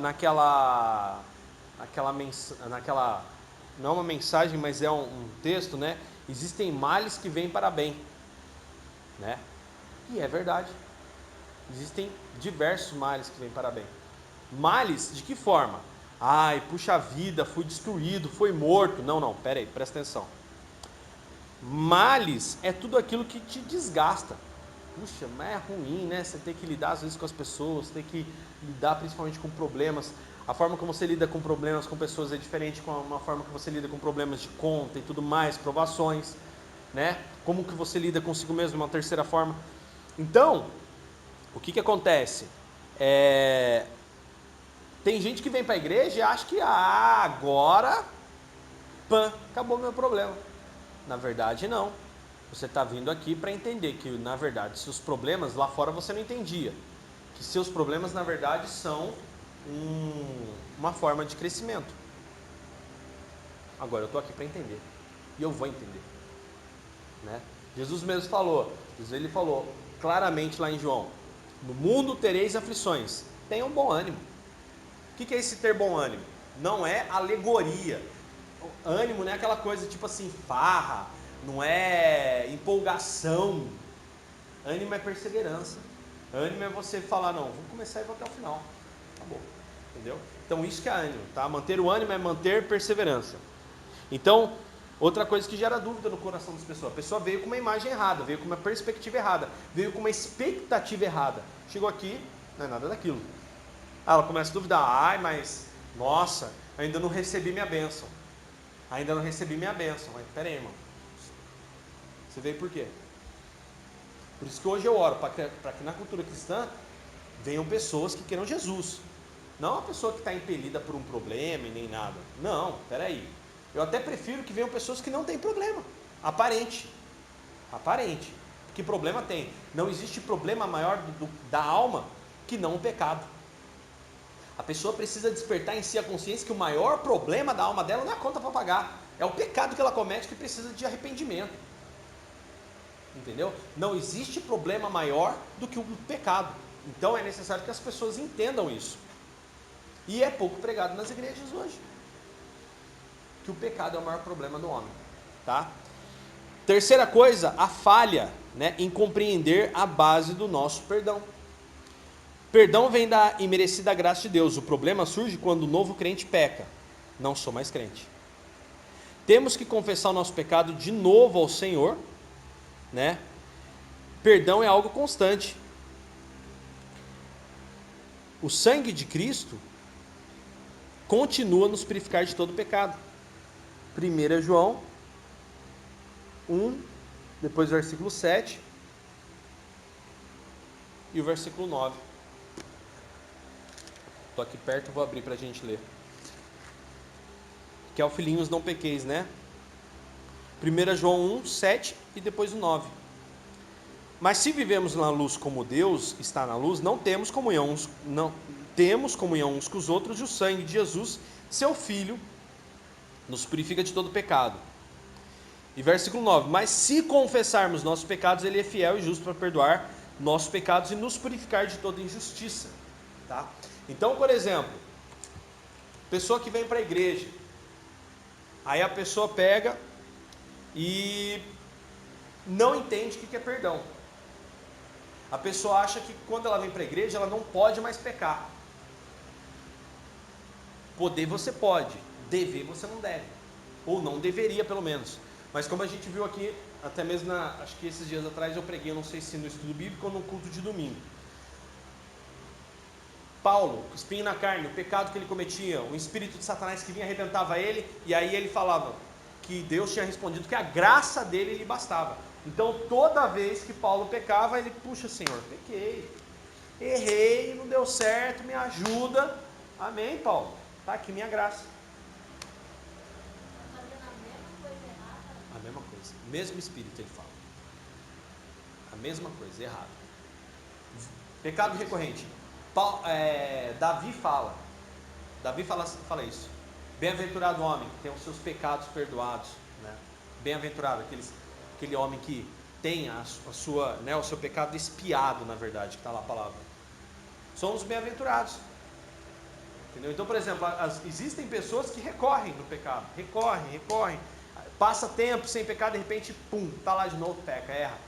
não é uma mensagem, mas é um texto, né? Existem males que vêm para bem, né? E é verdade. Existem diversos males que vêm para bem. Males de que forma? Ai, puxa vida, fui destruído, fui morto. Não, pera aí, presta atenção. Males é tudo aquilo que te desgasta. Puxa, mas é ruim, né? Você tem que lidar às vezes com as pessoas, tem que lidar principalmente com problemas. A forma como você lida com problemas com pessoas é diferente com uma forma que você lida com problemas de conta e tudo mais, provações, né? Como que você lida consigo mesmo, uma terceira forma. Então, o que acontece? Tem gente que vem para a igreja e acha que agora, acabou o meu problema. Na verdade, não. Você está vindo aqui para entender que, na verdade, seus problemas lá fora você não entendia. Que seus problemas, na verdade, são uma forma de crescimento. Agora, eu estou aqui para entender. E eu vou entender. Né? Jesus mesmo falou. Ele falou claramente lá em João: no mundo tereis aflições. Tenham bom ânimo. O que é esse ter bom ânimo? Não é alegoria. Ânimo não é aquela coisa tipo assim, farra. Não é empolgação. Ânimo é perseverança. Ânimo é você falar, não, vou começar e vou até o final. Acabou. Entendeu? Então isso que é ânimo, tá? Manter o ânimo é manter perseverança. Então, outra coisa que gera dúvida no coração das pessoas. A pessoa veio com uma imagem errada, veio com uma perspectiva errada, veio com uma expectativa errada. Chegou aqui, não é nada daquilo. Ela começa a duvidar, mas, nossa, ainda não recebi minha bênção. Ainda não recebi minha bênção. Mas pera aí, irmão. Você veio por quê? Por isso que hoje eu oro para que na cultura cristã venham pessoas que queiram Jesus. Não uma pessoa que está impelida por um problema e nem nada. Não, peraí. Eu até prefiro que venham pessoas que não têm problema. Aparente. Que problema tem? Não existe problema maior da alma que não o pecado. A pessoa precisa despertar em si a consciência que o maior problema da alma dela não é a conta para pagar. É o pecado que ela comete que precisa de arrependimento. Entendeu? Não existe problema maior do que o pecado. Então é necessário que as pessoas entendam isso. E é pouco pregado nas igrejas hoje. Que o pecado é o maior problema do homem. Tá? Terceira coisa, a falha, né, em compreender a base do nosso perdão. Perdão vem da imerecida graça de Deus. O problema surge quando o novo crente peca. Não sou mais crente. Temos que confessar o nosso pecado de novo ao Senhor, né? Perdão é algo constante. O sangue de Cristo continua a nos purificar de todo pecado. 1 João 1, depois o versículo 7 e o versículo 9. Estou aqui perto, vou abrir para a gente ler. Que é o filhinhos não pequeis, né? 1 João 1, 7 e depois o 9. Mas se vivemos na luz como Deus está na luz, não temos comunhão uns com os outros, e o sangue de Jesus, seu Filho, nos purifica de todo pecado. E versículo 9, mas se confessarmos nossos pecados, Ele é fiel e justo para perdoar nossos pecados e nos purificar de toda injustiça. Tá? Então, por exemplo, pessoa que vem para a igreja, aí a pessoa pega e não entende o que é perdão. A pessoa acha que quando ela vem para a igreja, ela não pode mais pecar. Poder você pode, dever você não deve, ou não deveria pelo menos. Mas como a gente viu aqui, até mesmo acho que esses dias atrás eu preguei, eu não sei se no estudo bíblico ou no culto de domingo. Paulo, espinho na carne, o pecado que ele cometia, o espírito de Satanás que vinha arrebentava ele, e aí ele falava que Deus tinha respondido que a graça dele lhe bastava. Então toda vez que Paulo pecava, ele, puxa Senhor, pequei, errei, não deu certo, me ajuda, amém Paulo, tá aqui minha graça. A mesma coisa, mesmo espírito ele fala, a mesma coisa, errado. Pecado recorrente, Davi fala isso, bem-aventurado o homem que tem os seus pecados perdoados, né? Bem-aventurado aquele homem que tem o seu pecado expiado, na verdade, que está lá a palavra. Somos bem-aventurados. Entendeu? Então, por exemplo, existem pessoas que recorrem no pecado, recorrem, passa tempo sem pecado, de repente, pum, está lá de novo, peca, erra,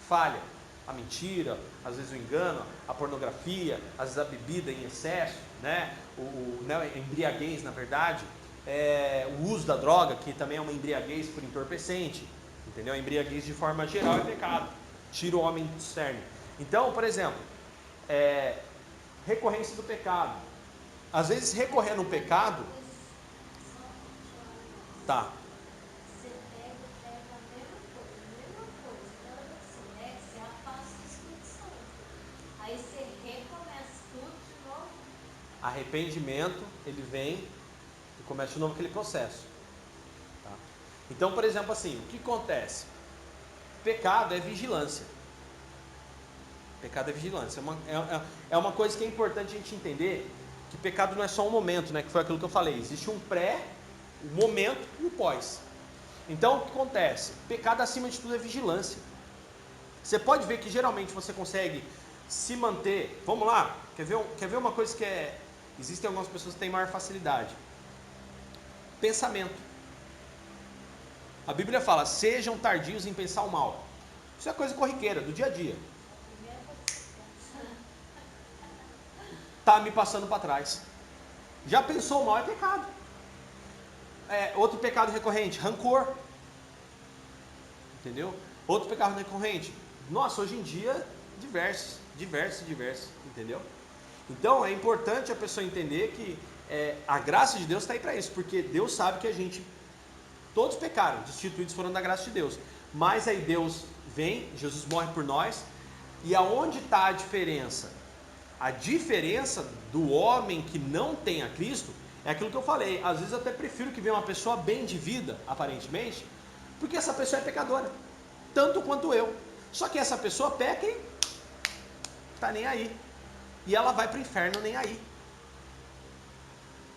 falha. A mentira, às vezes o engano, a pornografia, às vezes a bebida em excesso, né? A embriaguez, na verdade, o uso da droga, que também é uma embriaguez por entorpecente, entendeu? A embriaguez de forma geral é pecado, tira o homem do cerne. Então, por exemplo, recorrência do pecado. Às vezes recorrer no pecado, tá? Aí você recomeça tudo de novo. Arrependimento, ele vem e começa de novo aquele processo. Tá? Então, por exemplo, assim, o que acontece? Pecado é vigilância. Pecado é vigilância. É uma coisa que é importante a gente entender, que pecado não é só um momento, né? Que foi aquilo que eu falei. Existe um pré, um momento e um pós. Então, o que acontece? Pecado, acima de tudo, é vigilância. Você pode ver que geralmente você consegue se manter. Vamos lá, quer ver uma coisa que existem algumas pessoas que têm maior facilidade. Pensamento. A Bíblia fala, sejam tardios em pensar o mal. Isso é coisa corriqueira, do dia a dia. Tá me passando para trás. Já pensou o mal, é pecado. Outro pecado recorrente, rancor. Entendeu? Outro pecado recorrente. Nossa, hoje em dia, diversos, entendeu? Então é importante a pessoa entender que a graça de Deus está aí para isso, porque Deus sabe que a gente Todos pecaram, destituídos foram da graça de Deus. Mas aí Deus vem, Jesus morre por nós. E aonde está a diferença? A diferença do homem que não tem a Cristo é aquilo que eu falei. Às vezes eu até prefiro que venha uma pessoa bem de vida, aparentemente, porque essa pessoa é pecadora, tanto quanto eu. Só que essa pessoa peca e tá nem aí. E ela vai para o inferno nem aí.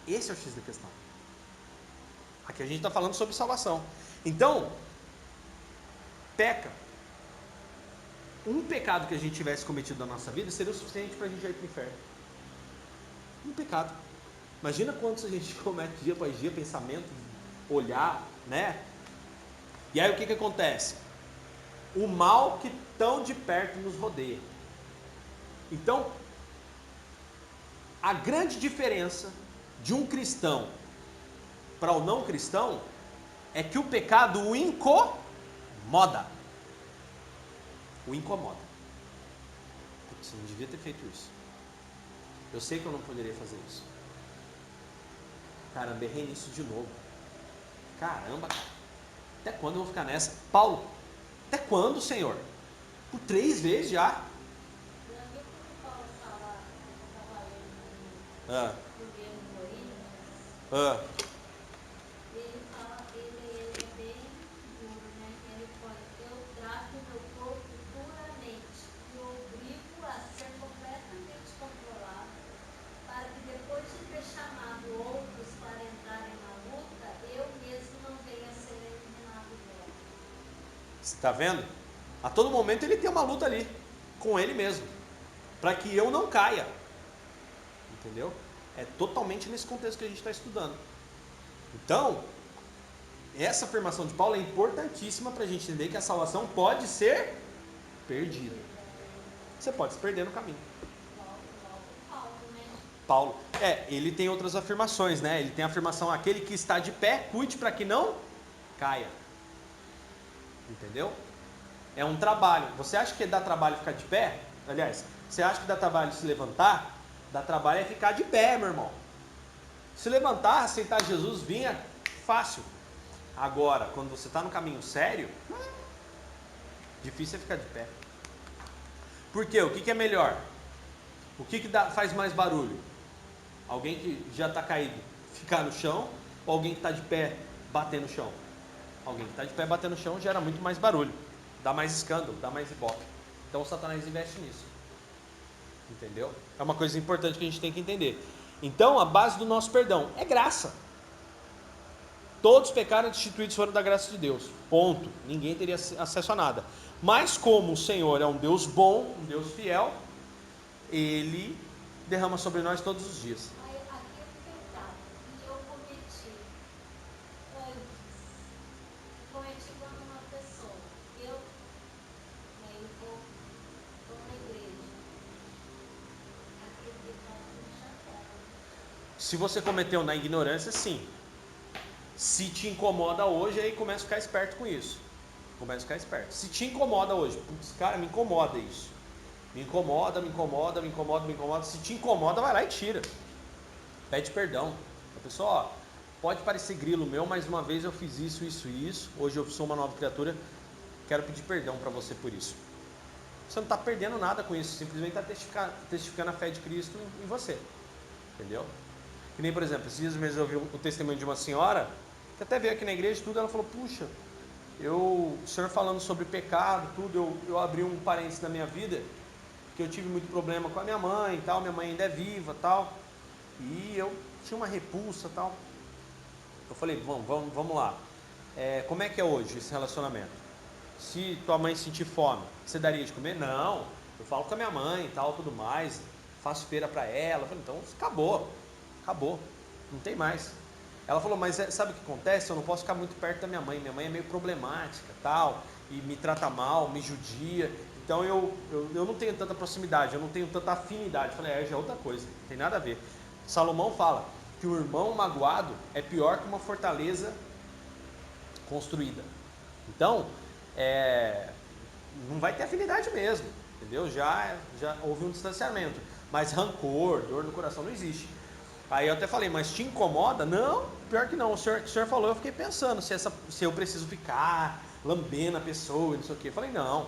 Esse é o X da questão. Aqui a gente está falando sobre salvação. Então, peca. Um pecado que a gente tivesse cometido na nossa vida seria o suficiente para a gente ir para o inferno. Um pecado. Imagina quantos a gente comete dia após dia, pensamento, olhar, né? E aí o que acontece? O mal que tão de perto nos rodeia. Então, a grande diferença de um cristão para o não cristão é que o pecado o incomoda. O incomoda. Putz, eu não devia ter feito isso. Eu sei que eu não poderia fazer isso. Caramba, errei nisso de novo. Caramba, cara. Até quando eu vou ficar nessa? Paulo, até quando, Senhor? Por 3 vezes já. Ele fala, ele é bem duro, né? Ele fala, eu trato meu corpo duramente e obrigo a ser completamente controlado, para que depois de ter chamado outros para entrarem na luta, eu mesmo não venha a ser eliminado dela. Você está vendo? A todo momento ele tem uma luta ali, com ele mesmo, para que eu não caia. Entendeu? É totalmente nesse contexto que a gente está estudando. Então, essa afirmação de Paulo é importantíssima para a gente entender que a salvação pode ser perdida. Você pode se perder no caminho. Paulo, ele tem outras afirmações, né? Ele tem a afirmação, aquele que está de pé, cuide para que não caia. Entendeu? É um trabalho. Você acha que dá trabalho ficar de pé? Aliás, você acha que dá trabalho se levantar? Dá trabalho é ficar de pé, meu irmão. Se levantar, aceitar Jesus, vinha fácil. Agora, quando você está no caminho sério, difícil é ficar de pé. Por quê? O que é melhor? O que faz mais barulho? Alguém que já está caído ficar no chão, ou alguém que está de pé bater no chão? Alguém que está de pé bater no chão gera muito mais barulho, dá mais escândalo, dá mais ibope. Então o Satanás investe nisso. Entendeu? É uma coisa importante que a gente tem que entender. Então, a base do nosso perdão é graça. Todos pecaram, destituídos foram da graça de Deus. Ponto. Ninguém teria acesso a nada. Mas como o Senhor é um Deus bom, um Deus fiel, Ele derrama sobre nós todos os dias. Aí, aquele pecado que eu cometi antes, cometi quando uma pessoa, eu vou na igreja, aquele pecado me chateava. Se você cometeu na ignorância, sim. Se te incomoda hoje, aí começa a ficar esperto com isso. Começa a ficar esperto. Se te incomoda hoje, putz, cara, me incomoda isso. Me incomoda. Se te incomoda, vai lá e tira. Pede perdão. A pessoa, ó, pode parecer grilo meu, mas uma vez eu fiz isso. Hoje eu sou uma nova criatura. Quero pedir perdão para você por isso. Você não está perdendo nada com isso. Simplesmente está testificando a fé de Cristo em você. Entendeu? Que nem, por exemplo, esses dias mesmo eu vi o testemunho de uma senhora que até veio aqui na igreja e tudo. Ela falou, puxa, o senhor falando sobre pecado, tudo, eu abri um parênteses na minha vida, que eu tive muito problema com a minha mãe e tal, minha mãe ainda é viva tal, e eu tinha uma repulsa tal. Eu falei, vamos lá, como é que é hoje esse relacionamento? Se tua mãe sentir fome, você daria de comer? Não, eu falo com a minha mãe e tal, tudo mais, faço feira para ela. Eu falei, então acabou, não tem mais. Ela falou, mas sabe o que acontece? Eu não posso ficar muito perto da minha mãe é meio problemática, tal, e me trata mal, me judia, então eu não tenho tanta proximidade, eu não tenho tanta afinidade. Eu falei, já é outra coisa, não tem nada a ver. Salomão fala que o irmão magoado é pior que uma fortaleza construída. Então, não vai ter afinidade mesmo, entendeu? Já houve um distanciamento, mas rancor, dor no coração não existe. Aí eu até falei, mas te incomoda? Não, pior que não. O senhor falou, eu fiquei pensando se eu preciso ficar lambendo a pessoa, não sei o quê. Eu falei, não.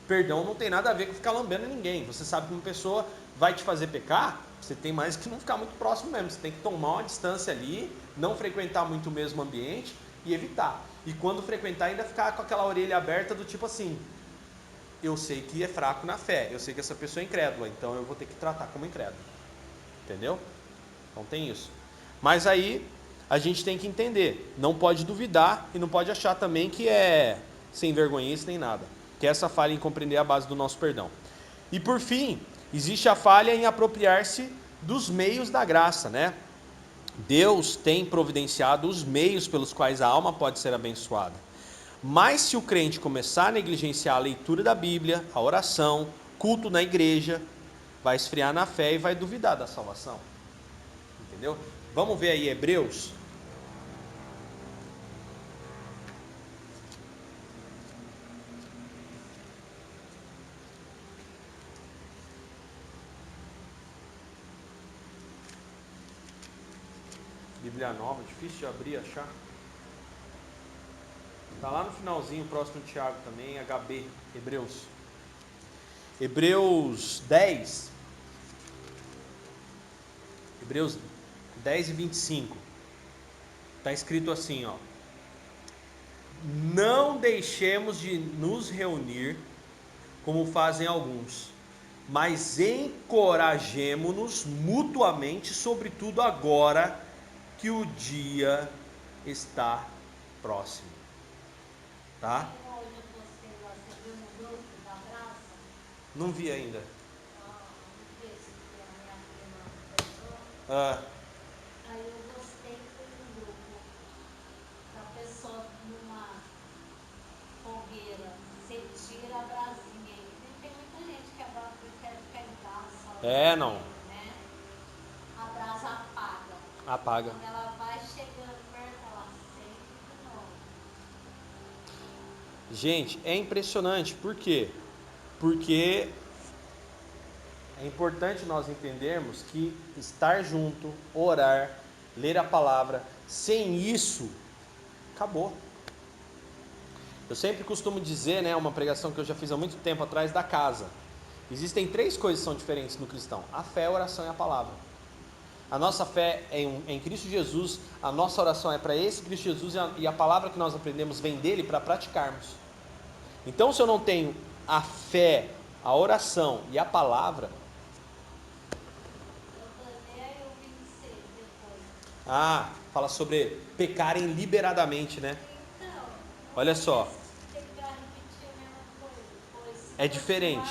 Perdão não tem nada a ver com ficar lambendo ninguém. Você sabe que uma pessoa vai te fazer pecar, você tem mais que não ficar muito próximo mesmo. Você tem que tomar uma distância ali, não frequentar muito o mesmo ambiente e evitar. E quando frequentar, ainda ficar com aquela orelha aberta do tipo assim, eu sei que é fraco na fé, eu sei que essa pessoa é incrédula, então eu vou ter que tratar como incrédulo. Entendeu? Então tem isso. Mas aí a gente tem que entender, não pode duvidar e não pode achar também que é sem vergonhice nem nada. Que é essa falha em compreender a base do nosso perdão. E por fim, existe a falha em apropriar-se dos meios da graça, né? Deus tem providenciado os meios pelos quais a alma pode ser abençoada. Mas se o crente começar a negligenciar a leitura da Bíblia, a oração, culto na igreja, vai esfriar na fé e vai duvidar da salvação. Entendeu? Vamos ver aí Hebreus. Bíblia nova, difícil de abrir, achar. Está lá no finalzinho, próximo de Tiago também, HB, Hebreus. Hebreus 10. Hebreus 10 e 25. Está escrito assim, ó. Não deixemos de nos reunir, como fazem alguns, mas encorajemo-nos mutuamente, sobretudo agora que o dia está próximo. Tá? Não vi ainda. Aí eu gostei que um grupo da pessoa numa fogueira, você tira a brasinha aí. Tem muita gente que quer ficar em casa. Não. Né? A brasa apaga. Apaga. Quando ela vai chegando perto, ela acende de novo. Gente, é impressionante. Por quê? Porque é importante nós entendermos que estar junto, orar, ler a palavra, sem isso, acabou. Eu sempre costumo dizer, né, uma pregação que eu já fiz há muito tempo atrás, da casa. Existem 3 coisas que são diferentes no cristão: a fé, a oração e a palavra. A nossa fé é em Cristo Jesus, a nossa oração é para esse Cristo Jesus e a palavra que nós aprendemos vem dele para praticarmos. Então, se eu não tenho a fé, a oração e a palavra... fala sobre pecarem liberadamente, né? Olha só. É diferente.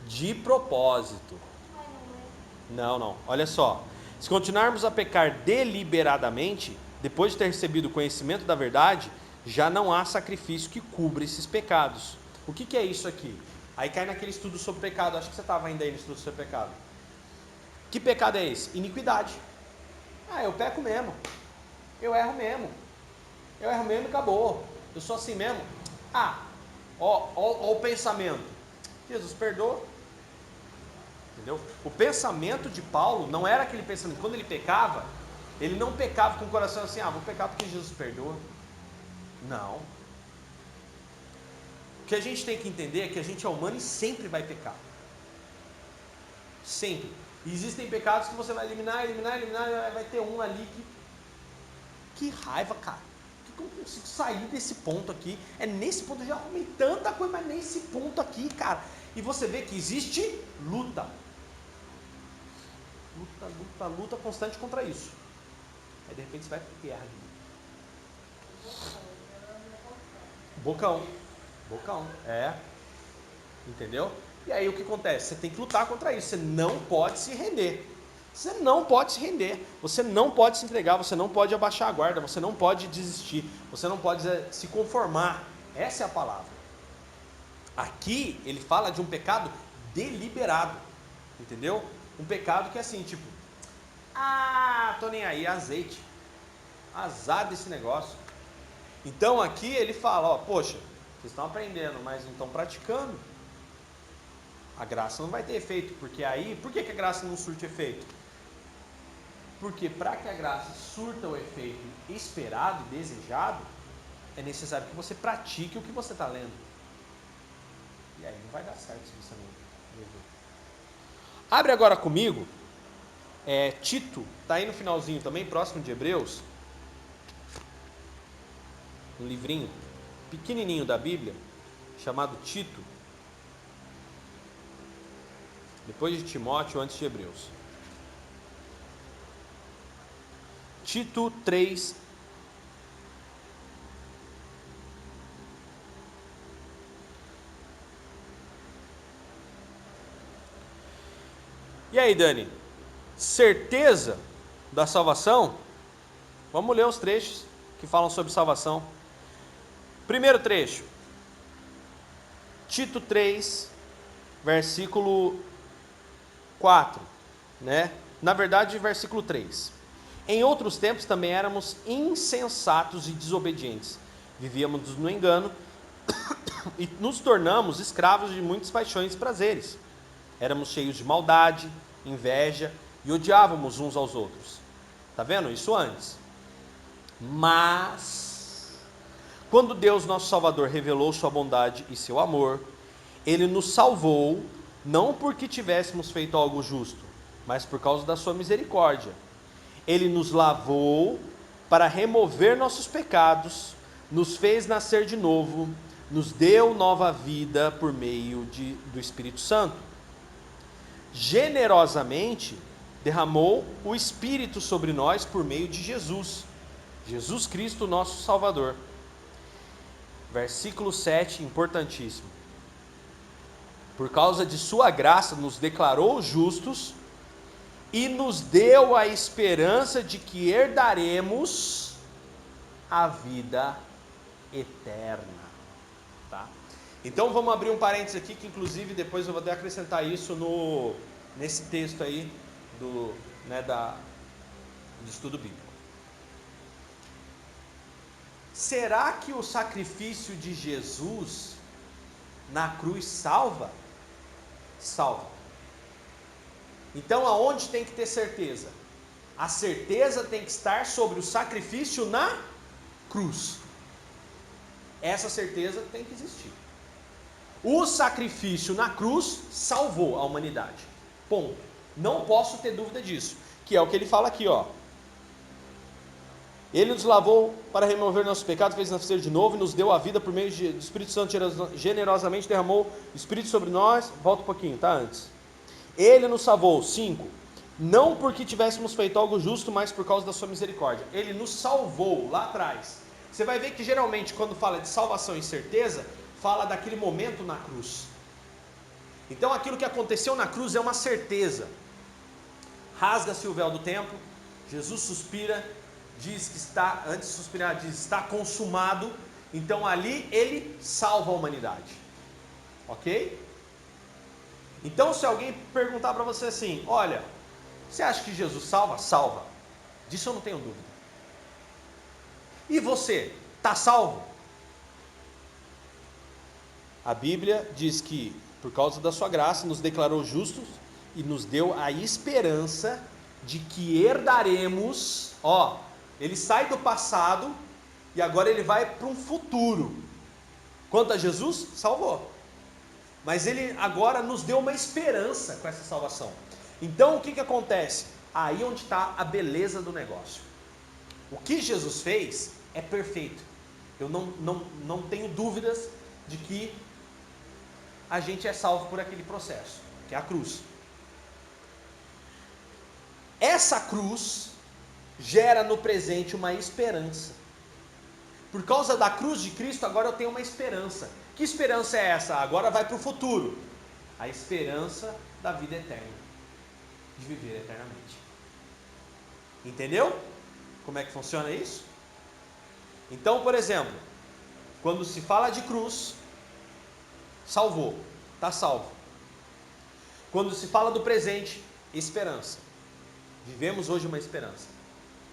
De propósito. Não. Olha só. Se continuarmos a pecar deliberadamente, depois de ter recebido o conhecimento da verdade, já não há sacrifício que cubra esses pecados. O que é isso aqui? Aí cai naquele estudo sobre pecado. Acho que você estava ainda aí no estudo sobre pecado. Que pecado é esse? Iniquidade. Eu peco mesmo. Eu erro mesmo e acabou. Eu sou assim mesmo. Ó o pensamento. Jesus perdoa. Entendeu? O pensamento de Paulo não era aquele pensamento. Quando ele pecava, ele não pecava com o coração assim, vou pecar porque Jesus perdoa. Não. O que a gente tem que entender é que a gente é humano e sempre vai pecar. Sempre. E existem pecados que você vai eliminar, vai ter um ali que raiva, cara. Que eu consigo sair desse ponto aqui? É nesse ponto, eu já arrumei tanta coisa, mas nesse ponto aqui, cara. E você vê que existe luta. Luta constante contra isso. Aí de repente você vai pro guerra. Bocão. Entendeu? E aí o que acontece? Você tem que lutar contra isso. Você não pode se render. Você não pode se entregar. Você não pode abaixar a guarda. Você não pode desistir. Você não pode se conformar. Essa é a palavra. Aqui ele fala de um pecado deliberado. Entendeu? Um pecado que é assim, tipo, tô nem aí, azeite. Azar desse negócio. Então aqui ele fala, poxa, vocês estão aprendendo, mas não estão praticando. A graça não vai ter efeito, porque aí, por que a graça não surte efeito? Porque para que a graça surta o efeito esperado e desejado, é necessário que você pratique o que você está lendo. E aí não vai dar certo se você não viver. Abre agora comigo, Tito, está aí no finalzinho também, próximo de Hebreus. Um livrinho pequenininho da Bíblia, chamado Tito. Depois de Timóteo, antes de Hebreus. Tito 3. E aí, Dani? Certeza da salvação? Vamos ler os trechos que falam sobre salvação. Primeiro trecho. Tito 3, versículo 4, né? Na verdade, versículo 3. Em outros tempos também éramos insensatos e desobedientes. Vivíamos no engano e nos tornamos escravos de muitas paixões e prazeres. Éramos cheios de maldade, inveja e odiávamos uns aos outros. Tá vendo? Isso antes. Mas, quando Deus, nosso Salvador, revelou sua bondade e seu amor, Ele nos salvou, não porque tivéssemos feito algo justo, mas por causa da sua misericórdia. Ele nos lavou para remover nossos pecados, nos fez nascer de novo, nos deu nova vida por meio do Espírito Santo. Generosamente derramou o Espírito sobre nós por meio de Jesus Cristo, nosso Salvador. Versículo 7, importantíssimo. Por causa de sua graça nos declarou justos e nos deu a esperança de que herdaremos a vida eterna. Tá? Então vamos abrir um parênteses aqui, que inclusive depois eu vou até acrescentar isso nesse texto aí do estudo bíblico. Será que o sacrifício de Jesus na cruz salva? Salva. Então aonde tem que ter certeza? A certeza tem que estar sobre o sacrifício na cruz. Essa certeza tem que existir. O sacrifício na cruz salvou a humanidade. Ponto. Não posso ter dúvida disso. Que é o que ele fala aqui, ó. Ele nos lavou para remover nossos pecados, fez nascer de novo e nos deu a vida por meio do Espírito Santo, generosamente derramou o Espírito sobre nós. Volta um pouquinho, tá? Antes. Ele nos salvou, 5. Não porque tivéssemos feito algo justo, mas por causa da sua misericórdia. Ele nos salvou lá atrás. Você vai ver que geralmente quando fala de salvação e certeza, fala daquele momento na cruz. Então aquilo que aconteceu na cruz é uma certeza. Rasga-se o véu do templo, Jesus suspira, diz que está, antes de suspirar, diz está consumado. Então ali ele salva a humanidade. Ok? Então se alguém perguntar para você assim, olha, você acha que Jesus salva? Salva. Disso eu não tenho dúvida. E você, está salvo? A Bíblia diz que por causa da sua graça nos declarou justos e nos deu a esperança de que herdaremos, ele sai do passado e agora ele vai para um futuro. Quanto a Jesus, salvou. Mas ele agora nos deu uma esperança com essa salvação. Então o que acontece? Aí onde está a beleza do negócio. O que Jesus fez é perfeito. Eu não tenho dúvidas de que a gente é salvo por aquele processo, que é a cruz. Essa cruz gera no presente uma esperança. Por causa da cruz de Cristo, agora eu tenho uma esperança. Que esperança é essa? Agora vai para o futuro. A esperança da vida eterna. De viver eternamente. Entendeu? Como é que funciona isso? Então, por exemplo, quando se fala de cruz, salvou, está salvo. Quando se fala do presente, esperança. Vivemos hoje uma esperança.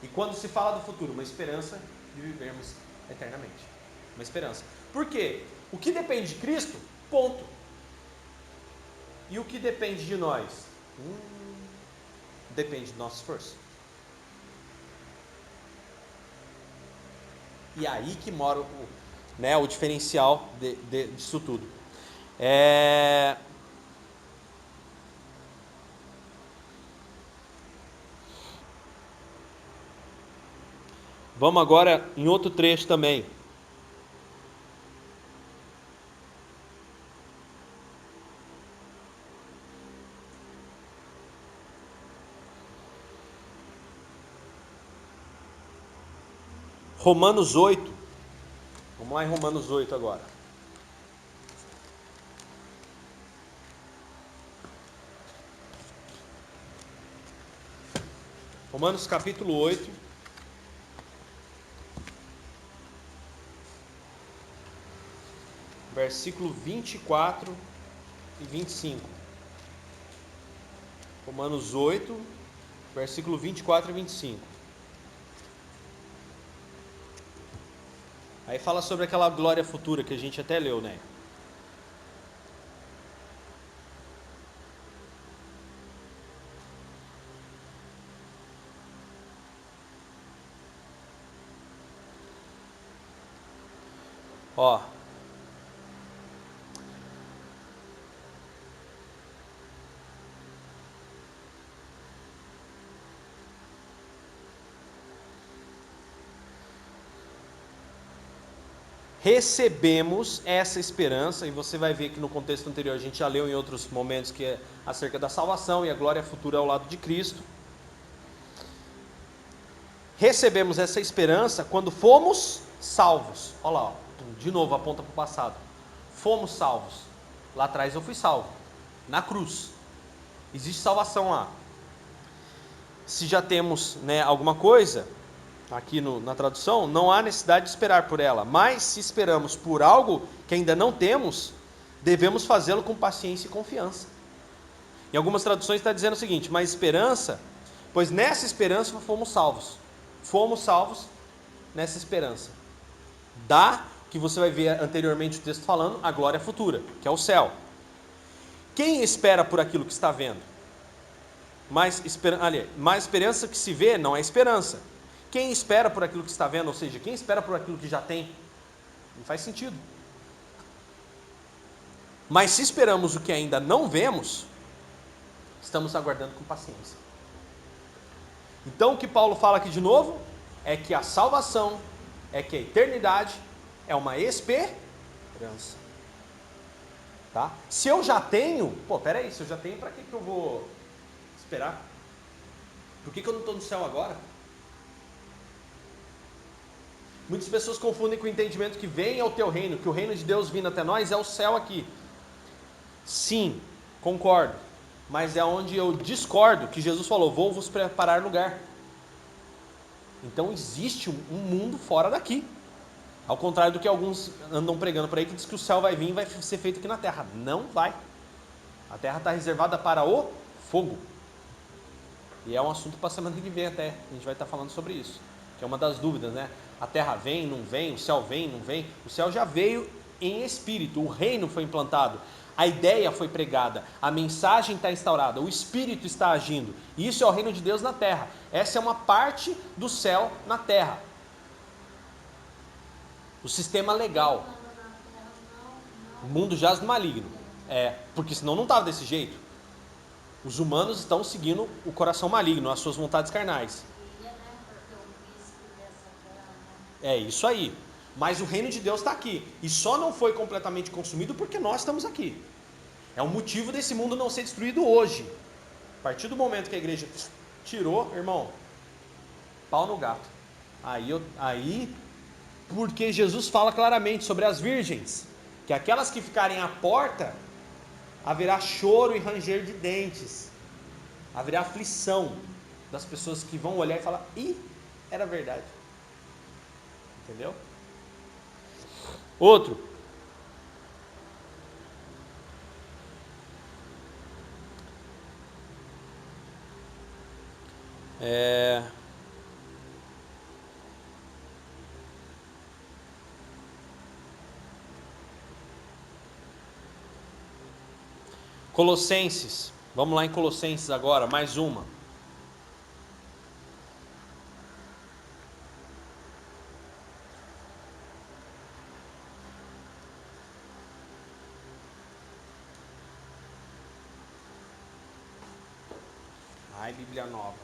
E quando se fala do futuro, uma esperança de vivermos eternamente. Uma esperança. Por quê? O que depende de Cristo, ponto. E o que depende de nós? Depende do nosso esforço. E aí que mora o diferencial disso tudo. Vamos agora em outro trecho também. Romanos 8. Vamos lá em Romanos 8 agora. Romanos capítulo 8. Versículo 24 e 25. Romanos 8, versículo 24 e 25. Aí fala sobre aquela glória futura que a gente até leu, né? Ó. Recebemos essa esperança, e você vai ver que no contexto anterior a gente já leu em outros momentos que é acerca da salvação e a glória futura ao lado de Cristo. Recebemos essa esperança quando fomos salvos. Olha lá, ó, de novo aponta para o passado. Fomos salvos. Lá atrás eu fui salvo, na cruz. Existe salvação lá. Se já temos, alguma coisa, aqui na tradução, não há necessidade de esperar por ela. Mas se esperamos por algo que ainda não temos, devemos fazê-lo com paciência e confiança. Em algumas traduções está dizendo o seguinte: mas esperança, pois nessa esperança fomos salvos. Fomos salvos nessa esperança. Que você vai ver anteriormente o texto falando, a glória futura, que é o céu. Quem espera por aquilo que está vendo? Mais esperança que se vê não é esperança. Quem espera por aquilo que está vendo, ou seja, quem espera por aquilo que já tem, não faz sentido. Mas se esperamos o que ainda não vemos, estamos aguardando com paciência. Então o que Paulo fala aqui de novo é que a salvação, é que a eternidade é uma esperança. Tá? Se eu já tenho, peraí, se eu já tenho, para que eu vou esperar? Por que eu não estou no céu agora? Muitas pessoas confundem com o entendimento que vem ao teu reino, que o reino de Deus vindo até nós é o céu aqui. Sim, concordo, mas é onde eu discordo, que Jesus falou, vou vos preparar lugar. Então existe um mundo fora daqui. Ao contrário do que alguns andam pregando por aí, que diz que o céu vai vir e vai ser feito aqui na terra. Não vai. A terra está reservada para o fogo. E é um assunto para a semana que vem até. A gente vai estar falando sobre isso. Que é uma das dúvidas, né? A terra vem, não vem, o céu vem, não vem. O céu já veio em espírito, o reino foi implantado. A ideia foi pregada, a mensagem está instaurada, o Espírito está agindo. Isso é o reino de Deus na terra. Essa é uma parte do céu na terra. O sistema legal. O mundo jaz no maligno. Porque senão não estava desse jeito. Os humanos estão seguindo o coração maligno, as suas vontades carnais. É isso aí. Mas o reino de Deus está aqui. E só não foi completamente consumido porque nós estamos aqui. É o motivo desse mundo não ser destruído hoje. A partir do momento que a igreja tirou, irmão, pau no gato. Aí, porque Jesus fala claramente sobre as virgens, que aquelas que ficarem à porta, haverá choro e ranger de dentes. Haverá aflição das pessoas que vão olhar e falar, era verdade. Entendeu? Outro. Colossenses. Vamos lá em Colossenses agora, mais uma. Ai, Bíblia nova.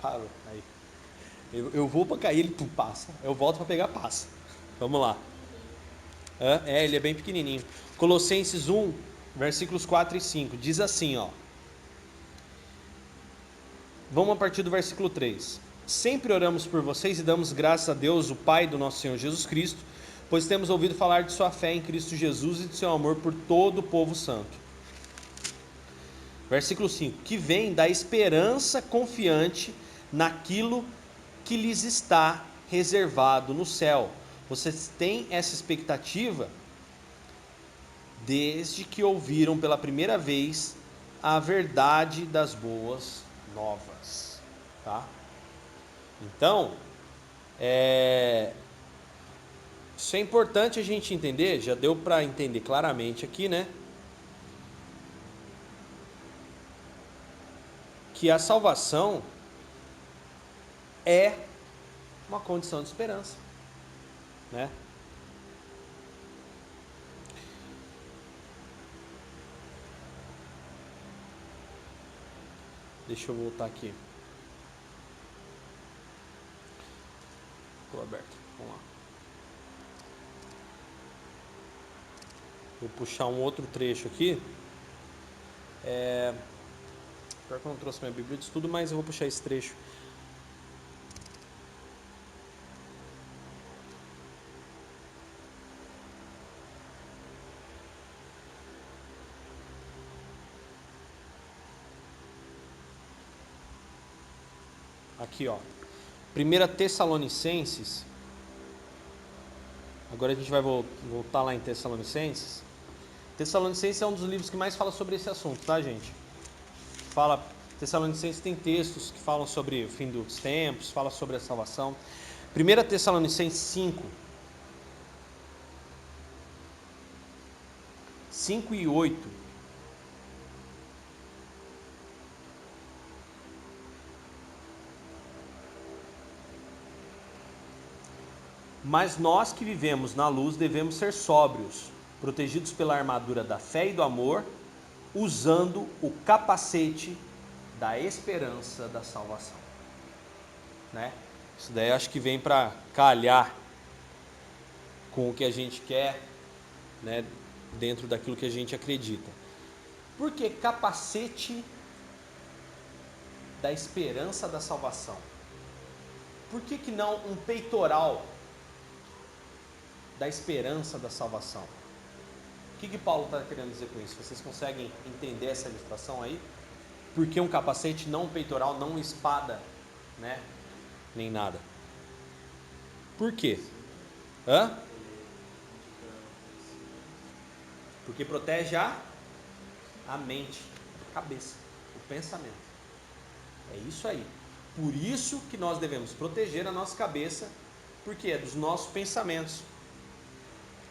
Parou, aí. Eu vou para cair, ele passa. Eu volto para pegar, passa. Vamos lá. Ele é bem pequenininho. Colossenses 1, versículos 4 e 5. Diz assim, ó. Vamos a partir do versículo 3. Sempre oramos por vocês e damos graças a Deus, o Pai do nosso Senhor Jesus Cristo, pois temos ouvido falar de sua fé em Cristo Jesus e de seu amor por todo o povo santo. Versículo 5. Que vem da esperança confiante naquilo que lhes está reservado no céu. Vocês têm essa expectativa desde que ouviram pela primeira vez a verdade das boas novas, tá? Então, isso é importante a gente entender, já deu para entender claramente aqui, né? Que a salvação é uma condição de esperança, né? Deixa eu voltar aqui. Ficou aberto. Vamos lá. Vou puxar um outro trecho aqui. Pior que eu não trouxe minha Bíblia de estudo, mas eu vou puxar esse trecho. Aqui, ó. 1 Tessalonicenses. Agora a gente vai voltar lá em Tessalonicenses. Tessalonicenses é um dos livros que mais fala sobre esse assunto, tá, gente? Tessalonicenses tem textos que falam sobre o fim dos tempos, fala sobre a salvação. 1 Tessalonicenses 5 e 8. Mas nós que vivemos na luz devemos ser sóbrios, protegidos pela armadura da fé e do amor, usando o capacete da esperança da salvação, né? Isso daí acho que vem para calhar com o que a gente quer, né? Dentro daquilo que a gente acredita. Por que capacete da esperança da salvação? Por que não um peitoral da esperança da salvação? O que Paulo está querendo dizer com isso? Vocês conseguem entender essa ilustração aí? Por que um capacete, não um peitoral, não uma espada, né? Nem nada. Por quê? Porque protege a mente, a cabeça, o pensamento. É isso aí. Por isso que nós devemos proteger a nossa cabeça, porque é dos nossos pensamentos,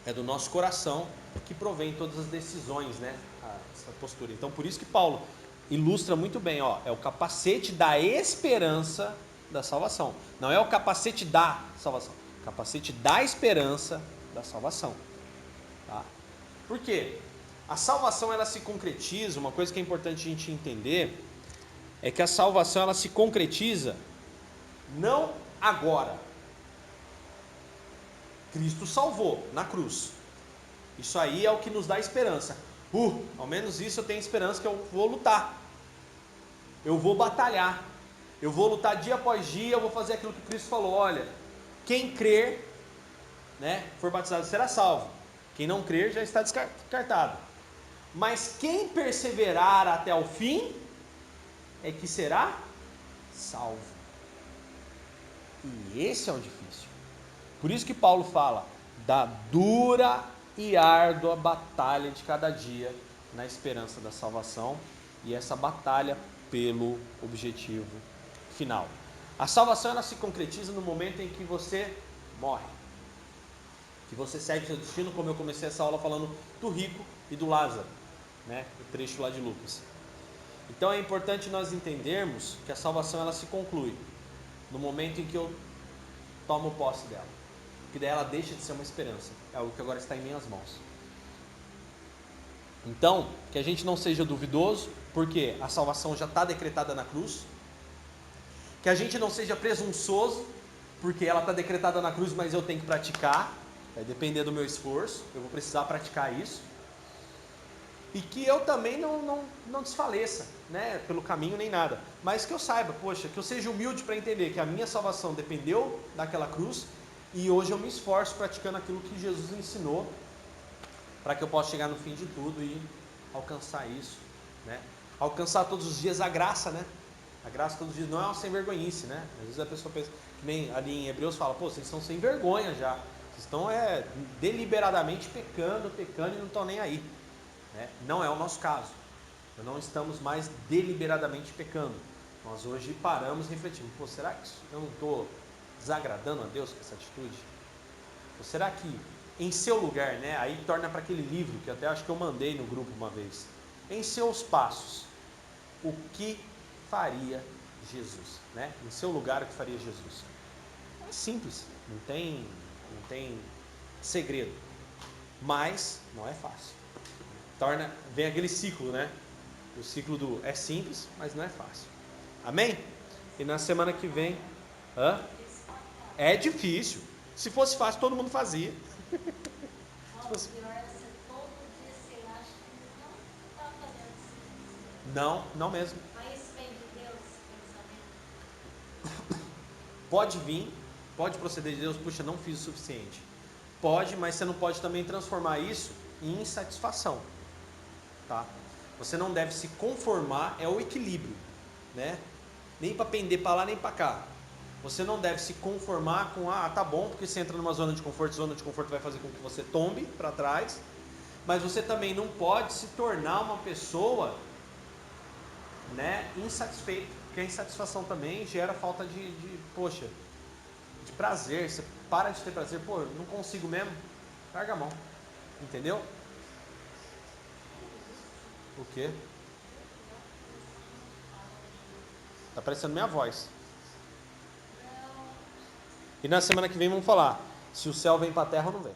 é do nosso coração que provém todas as decisões, né? Essa postura. Então, por isso que Paulo ilustra muito bem, ó, é o capacete da esperança da salvação. Não é o capacete da salvação, é o capacete da esperança da salvação. Tá? Por quê? A salvação ela se concretiza, uma coisa que é importante a gente entender é que a salvação ela se concretiza não agora. Cristo salvou na cruz. Isso aí é o que nos dá esperança. Ao menos isso eu tenho esperança que eu vou lutar. Eu vou batalhar. Eu vou lutar dia após dia, eu vou fazer aquilo que Cristo falou. Olha, quem crer, né, for batizado será salvo. Quem não crer já está descartado. Mas quem perseverar até o fim é que será salvo. E esse é o difícil. Por isso que Paulo fala da dura e árdua batalha de cada dia na esperança da salvação e essa batalha pelo objetivo final. A salvação ela se concretiza no momento em que você morre, que você segue seu destino, como eu comecei essa aula falando do rico e do Lázaro, né? O trecho lá de Lucas. Então é importante nós entendermos que a salvação ela se conclui no momento em que eu tomo posse dela. Porque daí ela deixa de ser uma esperança. É algo que agora está em minhas mãos. Então, que a gente não seja duvidoso, porque a salvação já está decretada na cruz. Que a gente não seja presunçoso, porque ela está decretada na cruz, mas eu tenho que praticar. Vai depender do meu esforço, eu vou precisar praticar isso. E que eu também não desfaleça, né, pelo caminho nem nada. Mas que eu saiba, poxa, que eu seja humilde para entender que a minha salvação dependeu daquela cruz. E hoje eu me esforço praticando aquilo que Jesus ensinou, para que eu possa chegar no fim de tudo e alcançar isso, né? Alcançar todos os dias a graça, né? A graça todos os dias não é uma sem vergonhice, né? Às vezes a pessoa pensa, que nem ali em Hebreus fala, pô, vocês estão sem vergonha já. Vocês estão deliberadamente pecando e não estão nem aí, né? Não é o nosso caso. Nós não estamos mais deliberadamente pecando. Nós hoje paramos e refletimos, pô, será que eu não estou desagradando a Deus com essa atitude? Ou será que em seu lugar, né? Aí torna para aquele livro que até acho que eu mandei no grupo uma vez. Em seus passos, o que faria Jesus, né? Em seu lugar, o que faria Jesus? É simples, não tem segredo, mas não é fácil. Vem aquele ciclo, né? O ciclo do é simples, mas não é fácil. Amém? E na semana que vem, é difícil. Se fosse fácil, todo mundo fazia. Pior é você todo dia você acha que não está fazendo isso. Não mesmo. Mas isso vem de Deus, esse pensamento. Pode vir, pode proceder de Deus, puxa, não fiz o suficiente. Pode, mas você não pode também transformar isso em insatisfação, tá? Você não deve se conformar, é o equilíbrio, né? Nem para pender para lá, nem para cá. Você não deve se conformar com, tá bom, porque você entra numa zona de conforto vai fazer com que você tombe para trás, mas você também não pode se tornar uma pessoa, né, insatisfeita, porque a insatisfação também gera falta de prazer. Você para de ter prazer, pô, eu não consigo mesmo, larga a mão, entendeu? O quê? Tá parecendo minha voz. E na semana que vem vamos falar se o céu vem para a terra ou não vem.